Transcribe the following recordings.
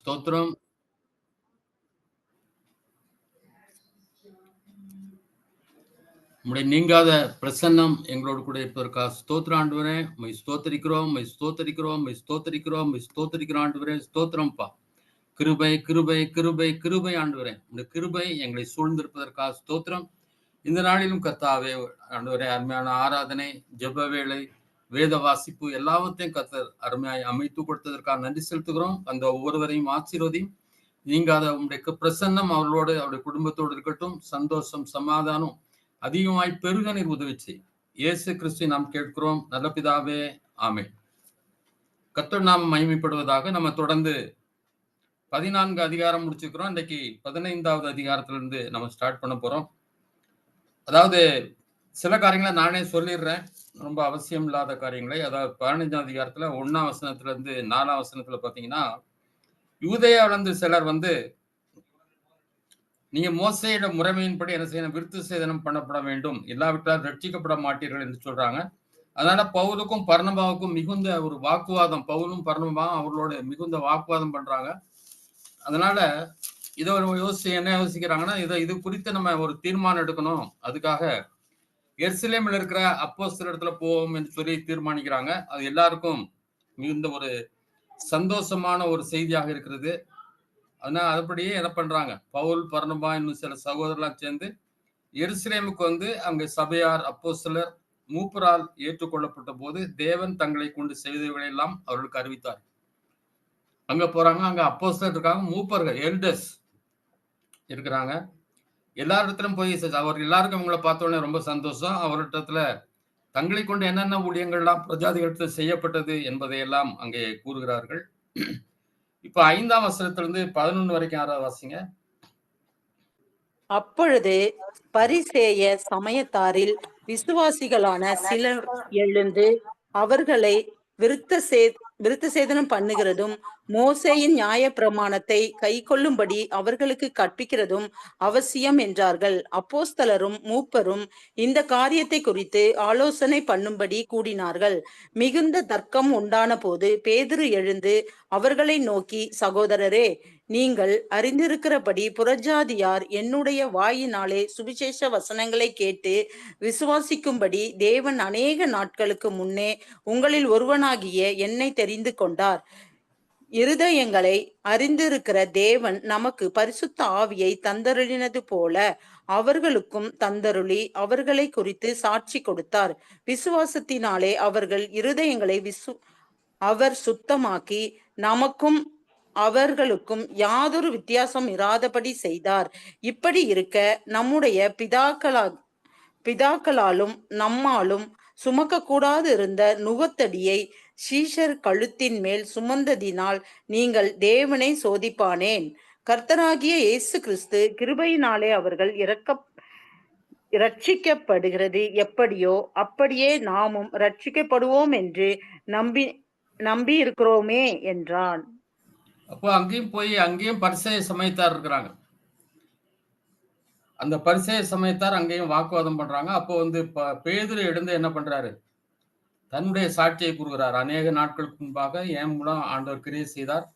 ஸ்தோத்திரம். உம்முடைய நீங்காத பிரசன்னம் எங்களோடு கூட இருப்பதற்காக ஸ்தோத்திர ஆண்டவரே. உம்மை ஸ்தோத்தரிக்கிறோம், உம்மை ஸ்தோத்தரிக்கிறோம், உம்மை ஸ்தோத்தரிக்கிறோம், உம்மை ஸ்தோத்தரிக்கிறோம் ஆண்டவரே. ஸ்தோத்திரம்ப்பா. கிருபை, கிருபை, கிருபை, கிருபை ஆண்டவரே. இந்த கிருபை எங்களை சூழ்ந்திருப்பதற்காக ஸ்தோத்திரம். இந்த நாளிலும் கர்த்தாவே ஆண்டவரே, அருமையான ஆராதனை, ஜெப வேளை, வேத வாசிப்பு எல்லாவற்றையும் கர்த்தர் அருமையாய் அமைத்து கொடுத்ததற்காக நன்றி செலுத்துகிறோம். அந்த ஒவ்வொருவரையும் ஆசீர்வதியும். நீங்காத உங்களுடைய பிரசன்னம் அவர்களோடு அவருடைய குடும்பத்தோடு இருக்கட்டும். சந்தோஷம், சமாதானம் அதிகமாய் பெருக நீர் உதவி செய். இயேசு கிறிஸ்துவை நாம் கேட்கிறோம் நல்ல பிதாவே, ஆமென். கர்த்தர் நாம் மகிமைப்படுவதாக. நம்ம தொடர்ந்து 14 அதிகாரம் முடிச்சுக்கிறோம். இன்னைக்கு 15வது அதிகாரத்திலிருந்து நம்ம ஸ்டார்ட் பண்ண போறோம். அதாவது சில காரியங்களை நானே சொல்லிடுறேன், ரொம்ப அவசியம் இல்லாத காரியங்களை. அதாவது 15ஆம் அதிகாரத்துல 1ஆம் வசனத்துல இருந்து 4ஆம் வசனத்துல பாத்தீங்கன்னா, யூதேயாவிலிருந்து சிலர் நீங்க மோசேயோட முறைமையின்படி என்ன செய்யணும், விருத்த சேதனம் பண்ணப்பட வேண்டும், இல்லாவிட்டால் ரட்சிக்கப்பட மாட்டீர்கள் என்று சொல்றாங்க. அதனால பவுலுக்கும் பர்னபாவுக்கும் மிகுந்த ஒரு வாக்குவாதம், பவுலும் பர்னபாவும் அவர்களோட மிகுந்த வாக்குவாதம் பண்றாங்க. அதனால இதை என்ன யோசிக்கிறாங்கன்னா, இது குறித்து நம்ம ஒரு தீர்மானம் எடுக்கணும். அதுக்காக எருசலேமில் இருக்கிற அப்போஸ்தலர் இடத்துல போவோம் என்று சொல்லி தீர்மானிக்கிறாங்க. அது எல்லாருக்கும் மிகுந்த ஒரு சந்தோஷமான ஒரு செய்தியாக இருக்கிறது. அதனால அதுபடியே என்ன பண்றாங்க, பவுல், பர்னபா இன்னும் சில சகோதரர்லாம் சேர்ந்து எருசலேமுக்கு அங்க சபையார், அப்போஸ்தலர், மூப்பரால் ஏற்றுக்கொள்ளப்பட்ட போது தேவன் தங்களை கொண்டு செய்தவர்களை எல்லாம் அவர்களுக்கு அறிவித்தார். அங்க போறாங்க. அங்க அப்போஸ்தலர் இருக்காங்க, மூப்பர்கள், எல்டர்ஸ் இருக்கிறாங்க. எல்லாரிடத்திலும் போய் அவர் எல்லாருக்கும் இவங்களை பார்த்த உடனே ரொம்ப சந்தோஷம். அவரிடத்துல தங்களை கொண்டு என்னென்ன ஊழியங்கள்லாம் பிரஜாதிகளிடத்தில் செய்யப்பட்டது என்பதையெல்லாம் அங்கே கூறுகிறார்கள். இப்ப 5ஆம் வசனத்திலிருந்து 11 வரைக்கும் யாராவது வாசிங்க. அப்பொழுது பரிசேய சமயத்தாரில் விசுவாசிகளான சிலர் எழுந்து அவர்களை விருத்த சேதனம் பண்ணுகிறதும் மோசேயின் நியாய பிரமாணத்தை கை கொள்ளும்படி அவர்களுக்கு கற்பிக்கிறதும் அவசியம் என்றார்கள். அப்போஸ்தலரும் மூப்பரும் இந்த காரியத்தை குறித்து ஆலோசனை பண்ணும்படி கூடினார்கள். மிகுந்த தர்க்கம் உண்டான போது பேதுரு எழுந்து அவர்களை நோக்கி, சகோதரரே, நீங்கள் அறிந்திருக்கிறபடி புறஜாதியார் என்னுடைய வாயினாலே சுவிசேஷ வசனங்களை கேட்டு விசுவாசிக்கும்படி தேவன் அநேக நாட்களுக்கு முன்னே உங்களில் ஒருவனாகிய என்னை தெரிந்து கொண்டார். இருதயங்களை அறிந்திருக்கிற தேவன் நமக்கு பரிசுத்த ஆவியை தந்தருளினது போல அவர்களுக்கும் தந்தருளி அவர்களை குறித்து சாட்சி கொடுத்தார். விசுவாசத்தினாலே அவர்கள் இருதயங்களை அவர் சுத்தமாக்கி நமக்கும் அவர்களுக்கும் யாதொரு வித்தியாசம் இராதபடி செய்தார். இப்படி இருக்க நம்முடைய பிதாக்களாலும் நம்மாலும் சுமக்க கூடாது இருந்த நுகத்தடியை சீஷர் கழுத்தின் மேல் சுமந்ததினால் நீங்கள் தேவனை சோதிப்பானேன். கர்த்தராகிய இயேசு கிறிஸ்து கிருபையினாலே அவர்கள் இரட்சிக்கப்படுகிறது எப்படியோ அப்படியே நாமும் இரட்சிக்கப்படுவோம் என்று நம்பி இருக்கிறோமே என்றான். அப்போ அங்கேயும் பரிசேய சமயத்தார் இருக்கிறாங்க. அந்த பரிசேய சமயத்தார் அங்கேயும் வாக்குவாதம் பண்றாங்க. அப்போ பேதுரு எழுந்து என்ன பண்றாரு, தன்னுடைய சாட்சியை கூறுகிறார். அநேக நாட்களுக்கு முன்பாக என் மூலம் ஆண்டவர் கிரியை செய்தார்.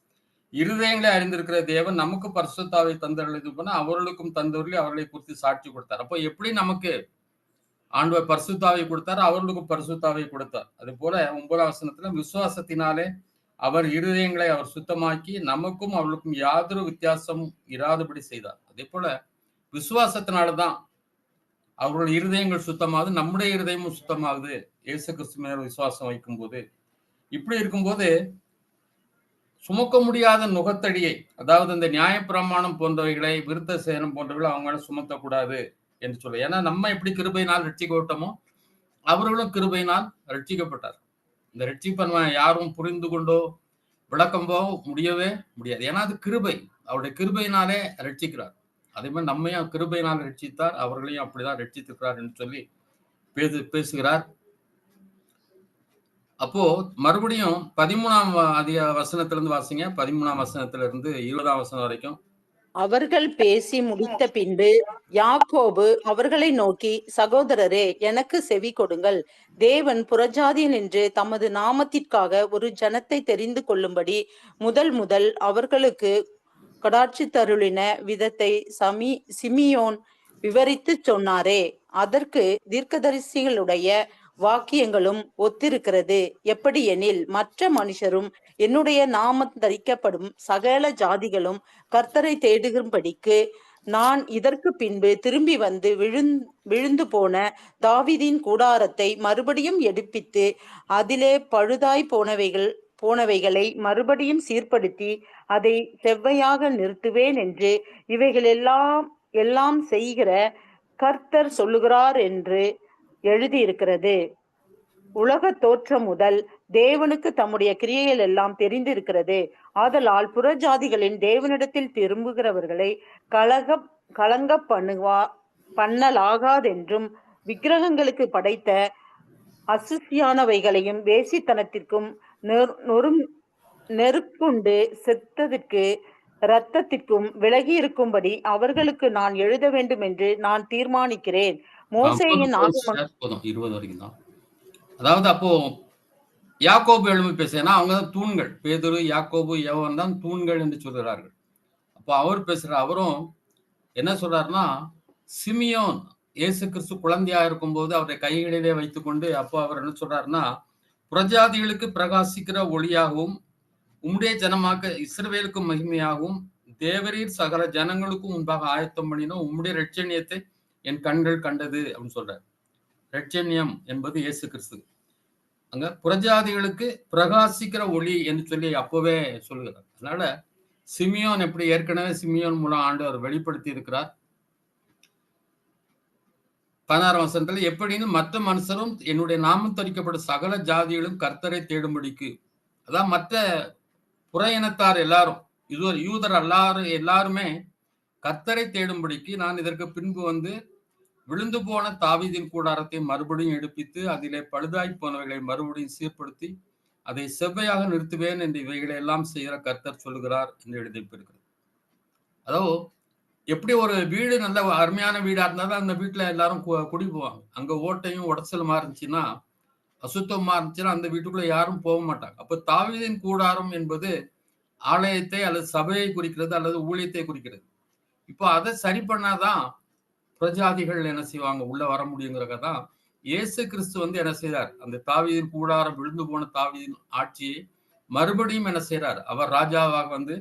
இருதயங்களை அறிந்திருக்கிற தேவன் நமக்கு பரிசுத்தாவை தந்தருளது போனா அவர்களுக்கும் தந்தருளி அவர்களை குறித்து சாட்சி கொடுத்தார். அப்போ எப்படி நமக்கு ஆண்டவர் பரிசுத்தாவை கொடுத்தார், அவர்களுக்கும் பரிசுத்தாவை கொடுத்தார். அது போல 9ஆம் வசனத்துல விசுவாசத்தினாலே அவர் இருதயங்களை அவர் சுத்தமாக்கி நமக்கும் அவர்களுக்கும் யாதொரு வித்தியாசமும் இராதபடி செய்தார். அதே போல விசுவாசத்தினாலதான் அவர்களுடைய இருதயங்கள் சுத்தமாகுது, நம்முடைய இருதயமும் சுத்தமாகுது. இயேசு கிறிஸ்து மேல விசுவாசம் வைக்கும் போது. இப்படி இருக்கும்போது சுமக்க முடியாத நுகத்தடியை, அதாவது இந்த நியாயப்பிரமாணம் போன்றவைகளை, விருத்த சேதனம் போன்றவைகளை அவங்களால சுமத்தக்கூடாது என்று சொல்ல. ஏன்னா நம்ம எப்படி கிருபையினால் ரட்சிக்கப்பட்டோமோ அவர்களும் கிருபையினால் ரட்சிக்கப்பட்டார். இந்த ரட்சிப்பை யாரும் புரிந்து கொண்டோ விளக்கம்போ முடியவே முடியாது. ஏன்னா அது கிருபை, அவருடைய கிருபையினாலே ரட்சிக்கிறார். அதே மாதிரி நம்மையும் கிருபையினால் ரட்சித்தார், அவர்களையும் அப்படிதான் ரட்சித்திருக்கிறார் என்று சொல்லி பேசுகிறார். அப்போ மறுபடியும் 13ஆம் வசனத்திலிருந்து வாசிங்க. 13ஆம் வசனத்திலிருந்து 20ஆம் வசனம் வரைக்கும். அவர்கள் பேசி முடித்த பின்பு யாக்கோபு அவர்களை நோக்கி, சகோதரரே, எனக்கு செவி கொடுங்கள். தேவன் புறஜாதியனின்று தமது நாமத்திற்காக ஒரு ஜனத்தை தெரிந்து கொள்ளும்படி முதல் அவர்களுக்கு கடாட்சித்தருளின விதத்தை சிமியோன் விவரித்துச் சொன்னாரே, அதற்கு தீர்க்கதரிசிகளுடைய வாக்கியங்களும் ஒத்திருக்கிறது. எப்படியெனில், மற்ற மனுஷரும் என்னுடைய நாமம் தரிக்கப்படும் சகல ஜாதிகளும் கர்த்தரை தேடுகும்படிக்கு நான் இதற்கு பின்பு திரும்பி வந்து விழுந்து போன தாவீதின் கூடாரத்தை மறுபடியும் எடுப்பித்து அதிலே பழுதாய் போனவைகளை மறுபடியும் சீர்படுத்தி அதை செவ்வையாக நிறுத்துவேன் என்று எல்லாம் செய்கிற கர்த்தர் சொல்லுகிறார் என்று எழுதியிருக்கிறது. உலக தோற்றம் முதல் தேவனுக்கு தம்முடைய கிரியைகள் எல்லாம் தெரிந்திருக்கிறது. ஆதலால் புறஜாதிகளின் தேவனிடத்தில் திரும்புகிறவர்களை கலங்க பண்ணலாகாதென்றும் விக்கிரகங்களுக்கு படைத்த அசுசியானவைகளையும் வேசித்தனத்திற்கும் நெருக்குண்டு செத்ததற்கு இரத்தத்திற்கும் விலகி இருக்கும்படி அவர்களுக்கு நான் எழுத வேண்டும் என்று நான் தீர்மானிக்கிறேன். மோசேயின் ஆகமம் 20 வரைக்கும் தான். அதாவது அப்போ யாக்கோபு எழுப்பி பேசுனா அவங்க தான் தூண்கள். பேதுரு, யாக்கோபு, யோவான் தான் தூண்கள் என்று சொல்கிறார்கள். அப்போ அவர் பேசுற அவரும் என்ன சொல்றாருன்னா, சிமியோன் இயேசு கிறிஸ்து குழந்தையா இருக்கும்போது அவரை கைகளிலே வைத்துக்கொண்டு அப்போ அவர் என்ன சொல்றாருன்னா, புறஜாதிகளுக்கு பிரகாசிக்கிற ஒளியாகவும் உம்முடைய ஜனமாக்க இஸ்ரவேலுக்கு மகிமையாகவும் தேவரீர் சகல ஜனங்களுக்கும் முன்பாக ஆயத்தம் பண்ணினோம் உம்முடைய ரட்சணியத்தை என் கண்கள் கண்டது அப்படின்னு சொல்றாரு. ரட்சணியம் என்பது இயேசு கிறிஸ்து. அங்க புறஜாதிகளுக்கு பிரகாசிக்கிற ஒளி என்று சொல்லி அப்பவே சொல்லுகிறார். அதனால சிமியோன் எப்படி ஏற்கனவே சிமியோன் மூலம் ஆண்டவர் வெளிப்படுத்தி இருக்கிறார். 16 வசனத்துல எப்படின்னு மற்ற மனுஷரும் என்னுடைய நாமம் தரிக்கப்படும் சகல ஜாதிகளும் கர்த்தரை தேடும்படிக்கு, அதான் மற்ற புற இனத்தார் எல்லாரும் யூதர் எல்லாருமே கர்த்தரை தேடும்படிக்கு நான் இதற்கு பின்பு வந்து விழுந்து போன தாவீதின் கூடாரத்தை மறுபடியும் எடுப்பித்து அதிலே பழுதாய் போனவைகளை மறுபடியும் சீர்படுத்தி அதை செவ்வையாக நிறுத்துவேன் என்று இவைகளை எல்லாம் செய்கிற கர்த்தர் சொல்லுகிறார் என்று எழுதியிருக்கிறது. அதாவது எப்படி ஒரு வீடு நல்ல அருமையான வீடா இருந்தாலும் அந்த வீட்டுல எல்லாரும் குடி போவாங்க. அங்க ஓட்டையும் உடச்சலுமா இருந்துச்சுன்னா, அசுத்தமா இருந்துச்சுன்னா அந்த வீட்டுக்குள்ள யாரும் போக மாட்டாங்க. அப்ப தாவீதின் கூடாரம் என்பது ஆலயத்தை அல்லது சபையை குறிக்கிறது அல்லது ஊழியத்தை குறிக்கிறது. இப்போ அதை சரி பண்ணாதான் பிரஜாதிகள் என்ன செய்வாங்க, உள்ள வர முடியுங்கிறதான் இயேசு கிறிஸ்து வந்து என்ன செய்தார், அந்த தாவீதின் கூடாரம் விழுந்து போன தாவீதின் ஆட்சியை மறுபடியும் என்ன செய்யறார், அவர் ராஜாவாக வந்து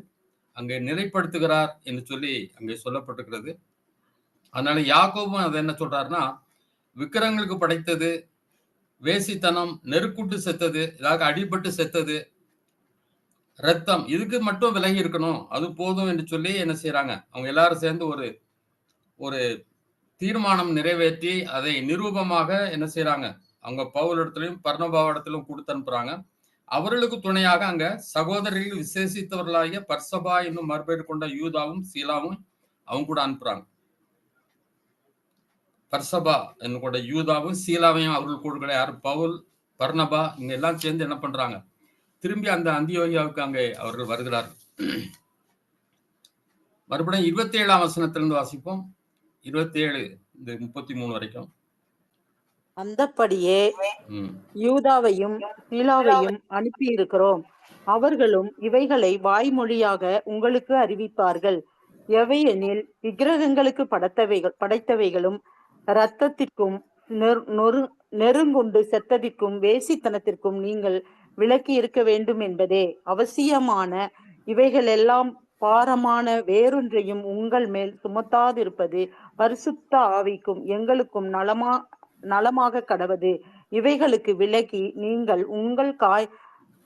அங்கே நிலைப்படுத்துகிறார் என்று சொல்லி அங்கே சொல்லப்பட்டிருக்கிறது. அதனால யாக்கோபும் அதை என்ன சொல்றாருன்னா, விக்கிரங்களுக்கு படைத்தது, வேசித்தனம், நெருக்குட்டு செத்தது, இதாக அடிபட்டு செத்தது, ரத்தம், இதுக்கு மட்டும் விலகி இருக்கணும், அது போதும் என்று சொல்லி என்ன செய்யறாங்க, அவங்க எல்லாரும் சேர்ந்து ஒரு தீர்மானம் நிறைவேற்றி அதை நிரூபமாக என்ன செய்யறாங்க, அவங்க பவுல் இடத்திலும் பர்னபா இடத்திலும் கொடுத்து அனுப்புறாங்க. அவர்களுக்கு துணையாக அங்க சகோதரிகள் விசேஷித்தவர்களாகிய பர்சபா என்னும் மறுபெயர் கொண்ட யூதாவும் சீலாவும் அவங்க கூட அனுப்புறாங்க. பர்சபா என்னும் கொண்ட யூதாவும் சீலாவையும் அவர்கள் கூட யாரு, பவுல், பர்னபா இங்க எல்லாம் சேர்ந்து என்ன பண்றாங்க, திரும்பி அந்த அந்தியோகியாவுக்கு அங்கே அவர்கள் வருகிறார்கள். மறுபடியும் 27ஆம் வசனத்திலிருந்து வாசிப்போம். 27 இந்த 33 வரைக்கும். அந்தப்படியே யூதாவையும் சீலாவையும் அனுப்பி இருக்கிறோம். அவர்களும் இவைகளை வாய்மொழியாக உங்களுக்கு அறிவிப்பார்கள். எவையெனில் விக்கிரகங்களுக்கு படைத்தவைகளும் இரத்தத்திற்கும் நெருங்குண்டு செத்ததிற்கும் வேசித்தனத்திற்கும் நீங்கள் விலக்கி இருக்க வேண்டும் என்பதே அவசியமான இவைகளெல்லாம் பாரமான வேறொன்றையும் உங்கள் மேல் சுமத்தாதிருப்பது பரிசுத்த ஆவிக்கும் எங்களுக்கும் நலமாக கடவது. இவைகளுக்கு விலகி நீங்கள்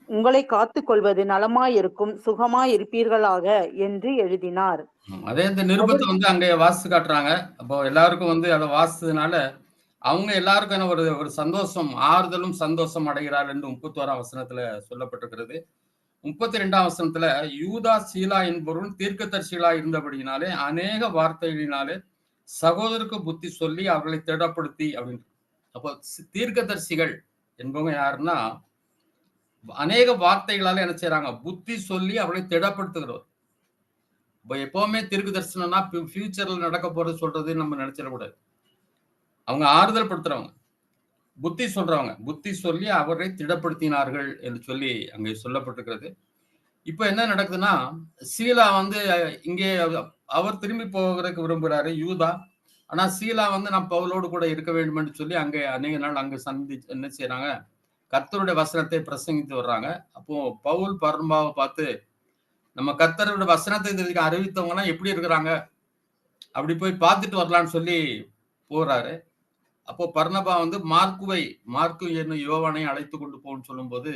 உங்களை காத்து கொள்வது நலமாயிருக்கும், சுகமாயிருப்பீர்களாக என்று எழுதினார். அதே இந்த நிருபத்தை வந்து அங்கே வாசித்து காட்டுறாங்க. அப்போ எல்லாருக்கும் வந்து அதை வாசித்ததுனால அவங்க எல்லாருக்கும் ஒரு சந்தோஷம், ஆறுதலும் சந்தோஷம் அடைகிறார் என்று 31ஆம் வசனத்துல சொல்லப்பட்டிருக்கிறது. 32ஆம் வசனத்துல யூதா சீலா என்பவரும் தீர்க்கதரிசிகளா இருந்தபடியினாலே அநேக வார்த்தைகளினாலே சகோதரருக்கு புத்தி சொல்லி அவர்களை திடப்படுத்தி அப்படின்னு. அப்போ தீர்க்கதரிசிகள் என்பவங்க யாருன்னா, அநேக வார்த்தைகளால என்ன செய்யறாங்க, புத்தி சொல்லி அவர்களை திடப்படுத்துகிறவர். எப்பவுமே தீர்க்க தரிசனம்னா ஃபியூச்சர்ல நடக்க போறது சொல்றது நம்ம நினைச்சிடக்கூடாது. அவங்க ஆறுதல் படுத்துறவங்க, புத்தி சொல்றவங்க, புத்தி சொல்லி அவரை திடப்படுத்தினார்கள் என்று சொல்லி அங்கே சொல்லப்பட்டிருக்கிறது. இப்ப என்ன நடக்குதுன்னா, சீலா வந்து இங்கே அவர் திரும்பி போகிறதுக்கு விரும்புகிறாரு, யூதா. ஆனா சீலா வந்து நான் பவுலோடு கூட இருக்க வேண்டும் என்று சொல்லி அங்கே அநேக நாள் அங்க என்ன செய்யறாங்க, கர்த்தருடைய வசனத்தை பிரசங்கித்து வர்றாங்க. அப்போ பவுல் பர்னபாவை பார்த்து, நம்ம கர்த்தருடைய வசனத்தை அறிவித்தவங்க எல்லாம் எப்படி இருக்கிறாங்க, அப்படி போய் பார்த்துட்டு வரலான்னு சொல்லி போறாரு. அப்போ பர்னபா வந்து மார்க்கு என்னும் யோவானை அழைத்து கொண்டு போன்னு சொல்லும்போது,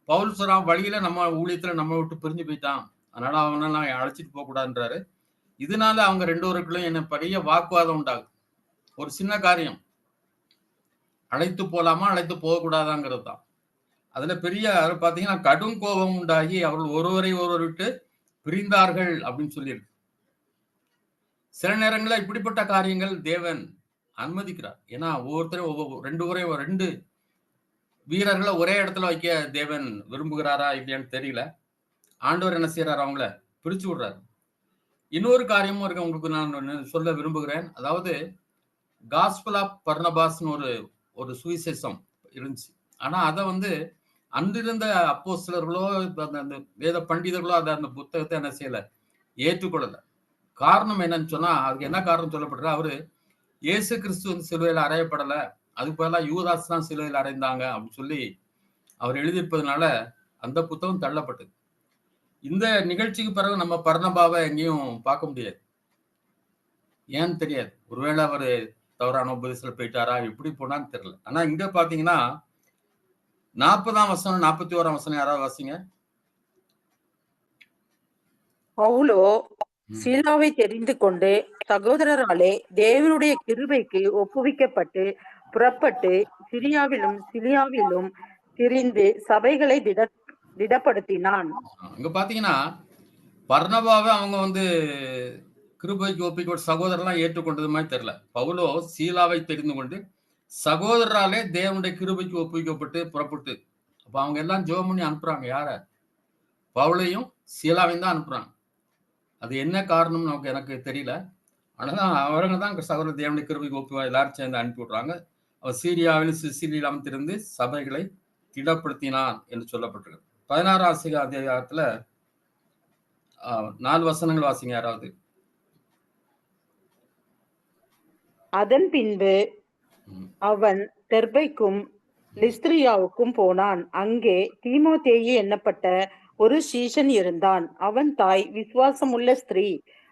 பவுல் சொல்றான், வழியில நம்ம ஊழியத்துல நம்ம விட்டு பிரிஞ்சு போயிட்டான், அதனால அவனெல்லாம் அழைச்சிட்டு போக கூடாதுன்றாரு. இதனால அவங்க ரெண்டு பேருக்குள்ளும் என்ன பெரிய வாக்குவாதம் உண்டாகுது. ஒரு சின்ன காரியம், அழைத்து போலாமா அழைத்து போக கூடாதாங்கிறது தான். அதுல பெரிய பாத்தீங்கன்னா கடும் கோபம் உண்டாகி அவர்கள் ஒருவரை விட்டு பிரிந்தார்கள் அப்படின்னு சொல்லியிருக்கு. சில நேரங்களில் இப்படிப்பட்ட காரியங்கள் தேவன் அனுமதிக்கிறார். ஏன்னா ஒவ்வொருத்தரும் ரெண்டு வீரர்களை ஒரே இடத்துல வைக்க தேவன் விரும்புகிறாரா இல்லையான்னு தெரியல. ஆண்டவர் என்ன செய்யறாரு, அவங்கள பிரிச்சு விடுறாரு. இன்னொரு காரியமும் இருக்கு, உங்களுக்கு நான் சொல்ல விரும்புகிறேன். அதாவது காஸ்பல் ஆஃப் பர்னபாஸ்னு ஒரு சுவிசேஷம் இருந்துச்சு. ஆனா அதை வந்து அன்றிருந்த அப்போஸ்தலர்களோ அந்த வேத பண்டிதர்களோ அந்த புத்தகத்தை என்ன செய்யல, ஏற்றுக்கொள்ளல. காரணம் என்னன்னு சொன்னா, அதுக்கு என்ன காரணம் சொல்லப்படுற, அவரு இயேசு கிறிஸ்து வந்து சிலுவையில் அறையப்படல, அதுக்கு பதிலாக யூதாஸ் தான் சிலுவையில் அறைந்தாங்க அப்படின்னு சொல்லி அவர் எழுதியிருப்பதனால அந்த புத்தகம் தள்ளப்பட்டது. இந்த நிகழ்ச்சிக்கு பிறகு நம்ம பர்னபாவை எங்கேயும் பார்க்க முடியாது. ஏன்னு தெரியாது. ஒருவேளை அவரு தவறான உபதேசத்துல போயிட்டாரா, எப்படி போனான்னு தெரியல. ஆனா இங்க பாத்தீங்கன்னா 40ஆம் வசனம் 41ஆம் வசனம் யாராவது வாசிங்க. பவுலோ சீலாவை தெரிந்து கொண்டு சகோதரராலே தேவனுடைய கிருபைக்கு ஒப்புவிக்கப்பட்டு புறப்பட்டு சிரியாவிலும் சிலியாவிலும் திரிந்து சபைகளை திடப்படுத்தினான். இங்க பாத்தீங்கன்னா பர்னபாவை அவங்க வந்து கிருபைக்கு ஒப்பிக்க சகோதரர்லாம் ஏற்றுக்கொண்டது மாதிரி தெரியல. பவுலோ சீலாவை தெரிந்து கொண்டு சகோதரராலே தேவனுடைய கிருபைக்கு ஒப்புவிக்கப்பட்டு புறப்பட்டு, அப்ப அவங்க எல்லாம் ஜெபம் பண்ணி அனுப்புறாங்க. யார? பவுலையும் சீலாவையும் தான் அனுப்புறாங்க. அது என்ன காரணம் எனக்கு தெரியல. ஆனா அவங்க தான் சகோதரர் தேவனுடைய கிருபைக்கு ஒப்புவா எல்லாரும் சேர்ந்து அனுப்பி விடுறாங்க. அவர் சீரியாவிலும் சிசிலியாவிலும் திருந்து சபைகளை திடப்படுத்தினான் என்று சொல்லப்பட்டிருக்கு. 16ஆம் அதிகாரத்துல 4 வசனங்கள் வாசிங்க யாராவது. அதன் பின்பு அவன் தெர்பைக்கும் லிஸ்திரியாவுக்கும் போனான். அங்கே தீமோத்தேயு என்னப்பட்ட ஒரு சீஷன் இருந்தான். அவன் தாய் விசுவாசமுள்ள ஸ்திரீ,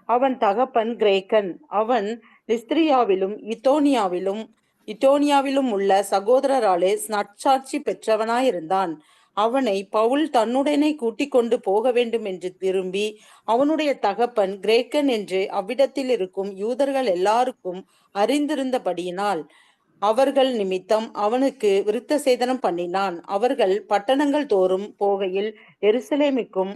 அவன் தகப்பன் கிரேக்கன். அவன் லிஸ்திரியாவிலும் இத்தோனியாவிலும் உள்ள சகோதரராலே நற்சாட்சி பெற்றவனாயிருந்தான். அவனை பவுல் தன்னுடனே கூட்டிக் கொண்டு போக வேண்டும் என்று விரும்பி, அவனுடைய தகப்பன் கிரேக்கன் என்று அவ்விடத்தில் இருக்கும் யூதர்கள் எல்லாருக்கும் அறிந்திருந்தபடியினால் அவர்கள் நிமித்தம் அவனுக்கு விருத்த சேதனம் பண்ணினான். அவர்கள் பட்டணங்கள் தோறும் போகையில் எருசலேமுக்கும்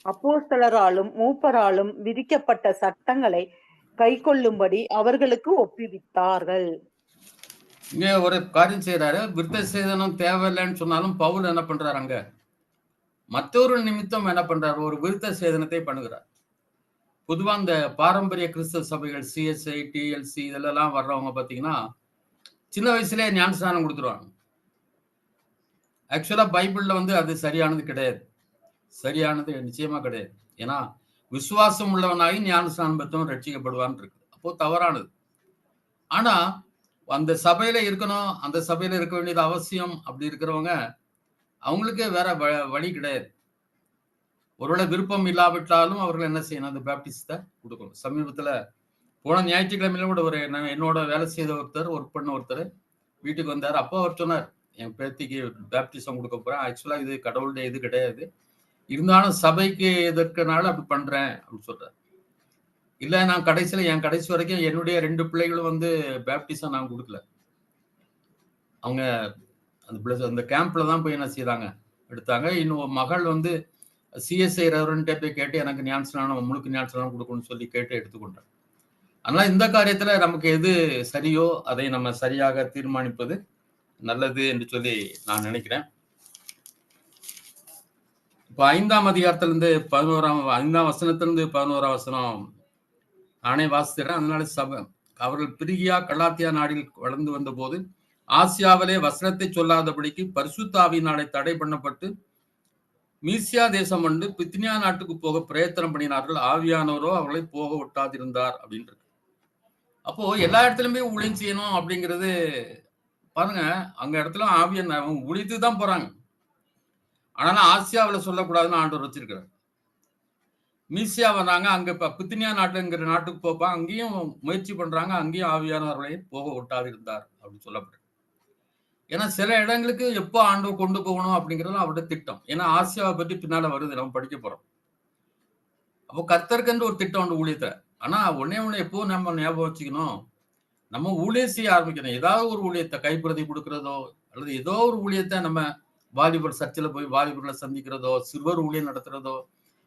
அப்போஸ்தலராலும் மூப்பராலும் விதிக்கப்பட்ட சட்டங்களை கைக்கொள்ளும்படி அவர்களுக்கு ஒப்புவித்தார்கள். இங்க ஒரு காரியம் செய்யறாரு, விருத்த சேதனம் தேவையில்லைன்னு சொன்னாலும் பவுல் என்ன பண்றாரு, அங்க மற்றொரு நிமித்தம் என்ன பண்றாரு, ஒரு விருத்த சேதனத்தை பண்ணுகிறார். பொதுவா இந்த பாரம்பரிய கிறிஸ்தவ சபைகள் சிஎஸ்ஐ டிஎல்சி இதெல்லாம் வர்றவங்க பாத்தீங்கன்னா சின்ன வயசுலயே ஞானஸ்நானம் கொடுத்துருவாங்க. ஆக்சுவலா பைபிள்ல வந்து அது சரியானது கிடையாது, சரியானது நிச்சயமா கிடையாது. ஏன்னா விசுவாசம் உள்ளவனாகி ஞானஸ்நானம் பெற்றவன் ரட்சிக்கப்படுவான் இருக்கு. அப்போ தவறானது. ஆனா அந்த சபையில இருக்கணும், அந்த சபையில இருக்க வேண்டியது அவசியம். அப்படி இருக்கிறவங்க அவங்களுக்கே வேற வழி கிடையாது. ஒருவேளை விருப்பம் இல்லாவிட்டாலும் அவர்கள் என்ன செய்யணும், அந்த பேப்டிஸ்ட கொடுக்கணும். சமீபத்துல போன ஞாயிற்றுக்கிழமையில கூட என்னோட வேலை செய்த ஒர்க் பண்ண ஒருத்தர் வீட்டுக்கு வந்தார். அப்போ அவர் சொன்னார், என் பேத்திக்கு பேப்டிசம் கொடுக்க போறேன், ஆக்சுவலா இது கடவுளுடைய இது கிடையாது, இருந்தாலும் சபைக்கு எதற்கனால அப்படி பண்றேன் அப்படின்னு சொல்றாரு. இல்ல நான் என் கடைசி வரைக்கும் என்னுடைய 2 பிள்ளைகளும் வந்து பேப்டிசம் நான் கொடுக்கல. அவங்க அந்த கேம்ப்ல தான் போய் என்ன செய்யறாங்க, எடுத்தாங்க. இன்னும் மகள் வந்து சிஎஸ்ஐ ரெவரன்ட்டே போய் கேட்டு எனக்கு ஞானஸ்நானம் முழுக்க ஞானஸ்நானம் கொடுக்கணும்னு சொல்லி கேட்டு எடுத்துக்கொண்டார். அதனால இந்த காரியத்துல நமக்கு எது சரியோ அதை நம்ம சரியாக தீர்மானிப்பது நல்லது என்று சொல்லி நான் நினைக்கிறேன். இப்போ 5ஆம் அதிகாரத்திலிருந்து 5ஆம் வசனத்திலிருந்து 11ஆம் வசனம் நானே வாசிக்கிறேன். அதனால அவர்கள் பிரிகியா கலாத்தியா நாடில் வளர்ந்து வந்தபோது ஆசியாவிலே வசனத்தை சொல்லாதபடிக்கு பரிசுத்த ஆவியினாலே தடை பண்ணப்பட்டு மீசியா தேசம் வந்து பித்னியா நாட்டுக்கு போக பிரயத்தனம் பண்ணினார்கள். ஆவியானவரோ அவர்களை போக விட்டாதிருந்தார் அப்படின்ட்டு. அப்போ எல்லா இடத்துலயுமே ஊழியம் செய்யணும் அப்படிங்கிறது பாருங்க, அங்க இடத்துல ஆவியன் அவங்க ஊழியத்து தான் போறாங்க. ஆனாலும் ஆசியாவில் சொல்லக்கூடாதுன்னு ஆண்டவர் வச்சிருக்கிறார். மீசியா வர்றாங்க, அங்க பித்தினியா நாட்டுங்கிற நாட்டுக்கு போப்பாங்க, அங்கேயும் முயற்சி பண்றாங்க, அங்கேயும் ஆவியானவர்களை போக விட்டாதிருந்தார் அப்படின்னு சொல்லப்படுது. ஏன்னா சில இடங்களுக்கு எப்போ ஆண்டவர் கொண்டு போகணும் அப்படிங்கிறது அவருடைய திட்டம். ஏன்னா ஆசியாவை பற்றி பின்னால வருது, நம்ம படிக்க போறோம். அப்போ கர்த்தருக்குன்னு ஒரு திட்டம் உண்டு ஊழியத்தை. ஆனா ஒன்னே எப்போ நம்ம ஞாபகம் வச்சுக்கணும், நம்ம ஊழியம் செய்ய ஆரம்பிக்கணும். ஏதாவது ஒரு ஊழியத்தை கைப்பிரதி கொடுக்கறதோ அல்லது ஏதோ ஒரு ஊழியத்தை நம்ம வாலிபர் சர்ச்சில் போய் வாலிபர்களை சந்திக்கிறதோ சிறுவர் ஊழியம் நடத்துறதோ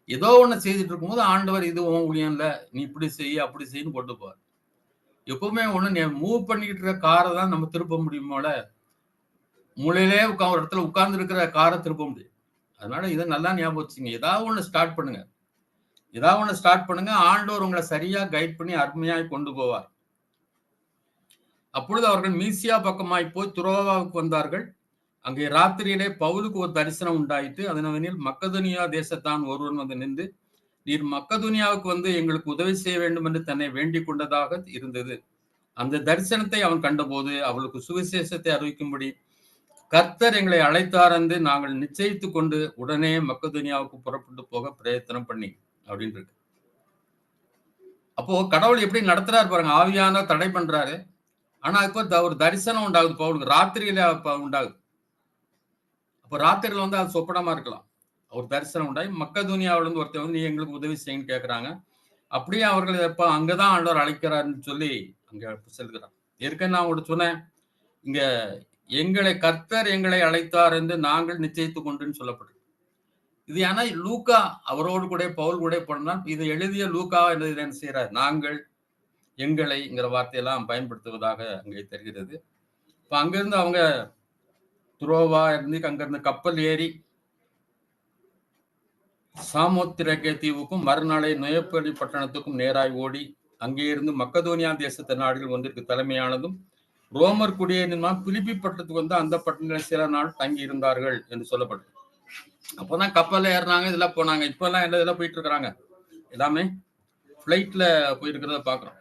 ஏதோ ஒண்ணு செய்துட்டு இருக்கும்போது ஆண்டவர் இது உன் ஊழியம் இல்ல, நீ இப்படி செய்ய அப்படி செய்யன்னு கொண்டு போவார். எப்பவுமே ஒண்ணு மூவ் பண்ணிக்கிட்டு இருக்க காரை தான் நம்ம திருப்ப முடியுமோல, மூலையிலே ஒரு இடத்துல உட்கார்ந்து இருக்கிற காரை திருப்ப முடியும். அதனால இதை நல்லா ஞாபகம் வச்சுங்க. ஏதாவது ஒண்ணு ஸ்டார்ட் பண்ணுங்க, ஏதாவது ஒண்ணு ஸ்டார்ட் பண்ணுங்க. ஆண்டவர் உங்களை சரியா கைட் பண்ணி அருமையாய் கொண்டு போவார். அப்பொழுது அவர்கள் மீசியா பக்கமாய் போய் துரோவாவுக்கு வந்தார்கள். அங்கே ராத்திரியிலே பவுலுக்கு ஒரு தரிசனம் உண்டாயிற்று. அதனவனில் மக்கதுனியா தேசத்தான் ஒருவன் வந்து நின்று, நீர் மக்கதுனியாவுக்கு வந்து எங்களுக்கு உதவி செய்ய வேண்டும் என்று தன்னை வேண்டிக் கொண்டதாக இருந்தது. அந்த தரிசனத்தை அவன் கண்டபோது அவளுக்கு சுவிசேஷத்தை அறிவிக்கும்படி கர்த்தர் எங்களை அழைத்தார் என்று நாங்கள் நிச்சயித்து கொண்டு உடனே மக்கதுனியாவுக்கு புறப்பட்டு போக பிரயத்தனம் பண்ணி அப்படின்னு இருக்கு. அப்போ கடவுள் எப்படி நடத்துறாரு பாருங்க. ஆவியான தடை பண்றாரு. ஆனா இப்ப ஒரு தரிசனம் உண்டாகுது பவுலுக்கு, ராத்திரியில உண்டாகுது. அப்போ ராத்திரியில் வந்து அது சொப்பனமா இருக்கலாம். ஒரு தரிசனம் உண்டாய் மக்கதுனியாவில இருந்து ஒருத்தர் வந்து நீ எங்களுக்கு உதவி செய்யுன்னு கேட்கறாங்க. அப்படியே அவர்கள் எப்ப அங்கதான் ஆண்டவர் அழைக்கிறாருன்னு சொல்லி அங்க செல்கிறார். ஏற்கனவே நான் உங்களுக்கு சொன்னேன், இங்க கர்த்தர் எங்களை அழைத்தார் என்று நாங்கள் நிச்சயித்து கொண்டுன்னு சொல்லப்படுது. இது ஆனா லூக்கா அவரோடு கூட பவுல் கூட போனால் இதை எழுதிய லூக்கா என்ன செய்யறார், நாங்கள் எங்களைங்கிற வார்த்தையெல்லாம் பயன்படுத்துவதாக அங்கே தெரிகிறது. இப்ப அங்கிருந்து அவங்க துரோவா இருந்து அங்கிருந்து கப்பல் ஏறி சாமோத்திரகே தீவுக்கும் மறுநாளை நொயப்பலி பட்டணத்துக்கும் நேராய் ஓடி அங்கே இருந்து மக்கதோனியா தேசத்து நாடுகள் ஒன்றிற்கு தலைமையானதும் ரோமர் குடியேறினா பிலிப்பி பட்டணத்துக்கு வந்து அந்த பட்டணத்தில் சில நாள் தங்கி இருந்தார்கள் என்று சொல்லப்பட்டது. அப்போதான் கப்பல்ல ஏறினாங்க, இதெல்லாம் போனாங்க. இப்ப எல்லாம் இதெல்லாம் போயிட்டு இருக்கிறாங்க, எல்லாமே பிளைட்ல போயிருக்கிறத பாக்குறோம்.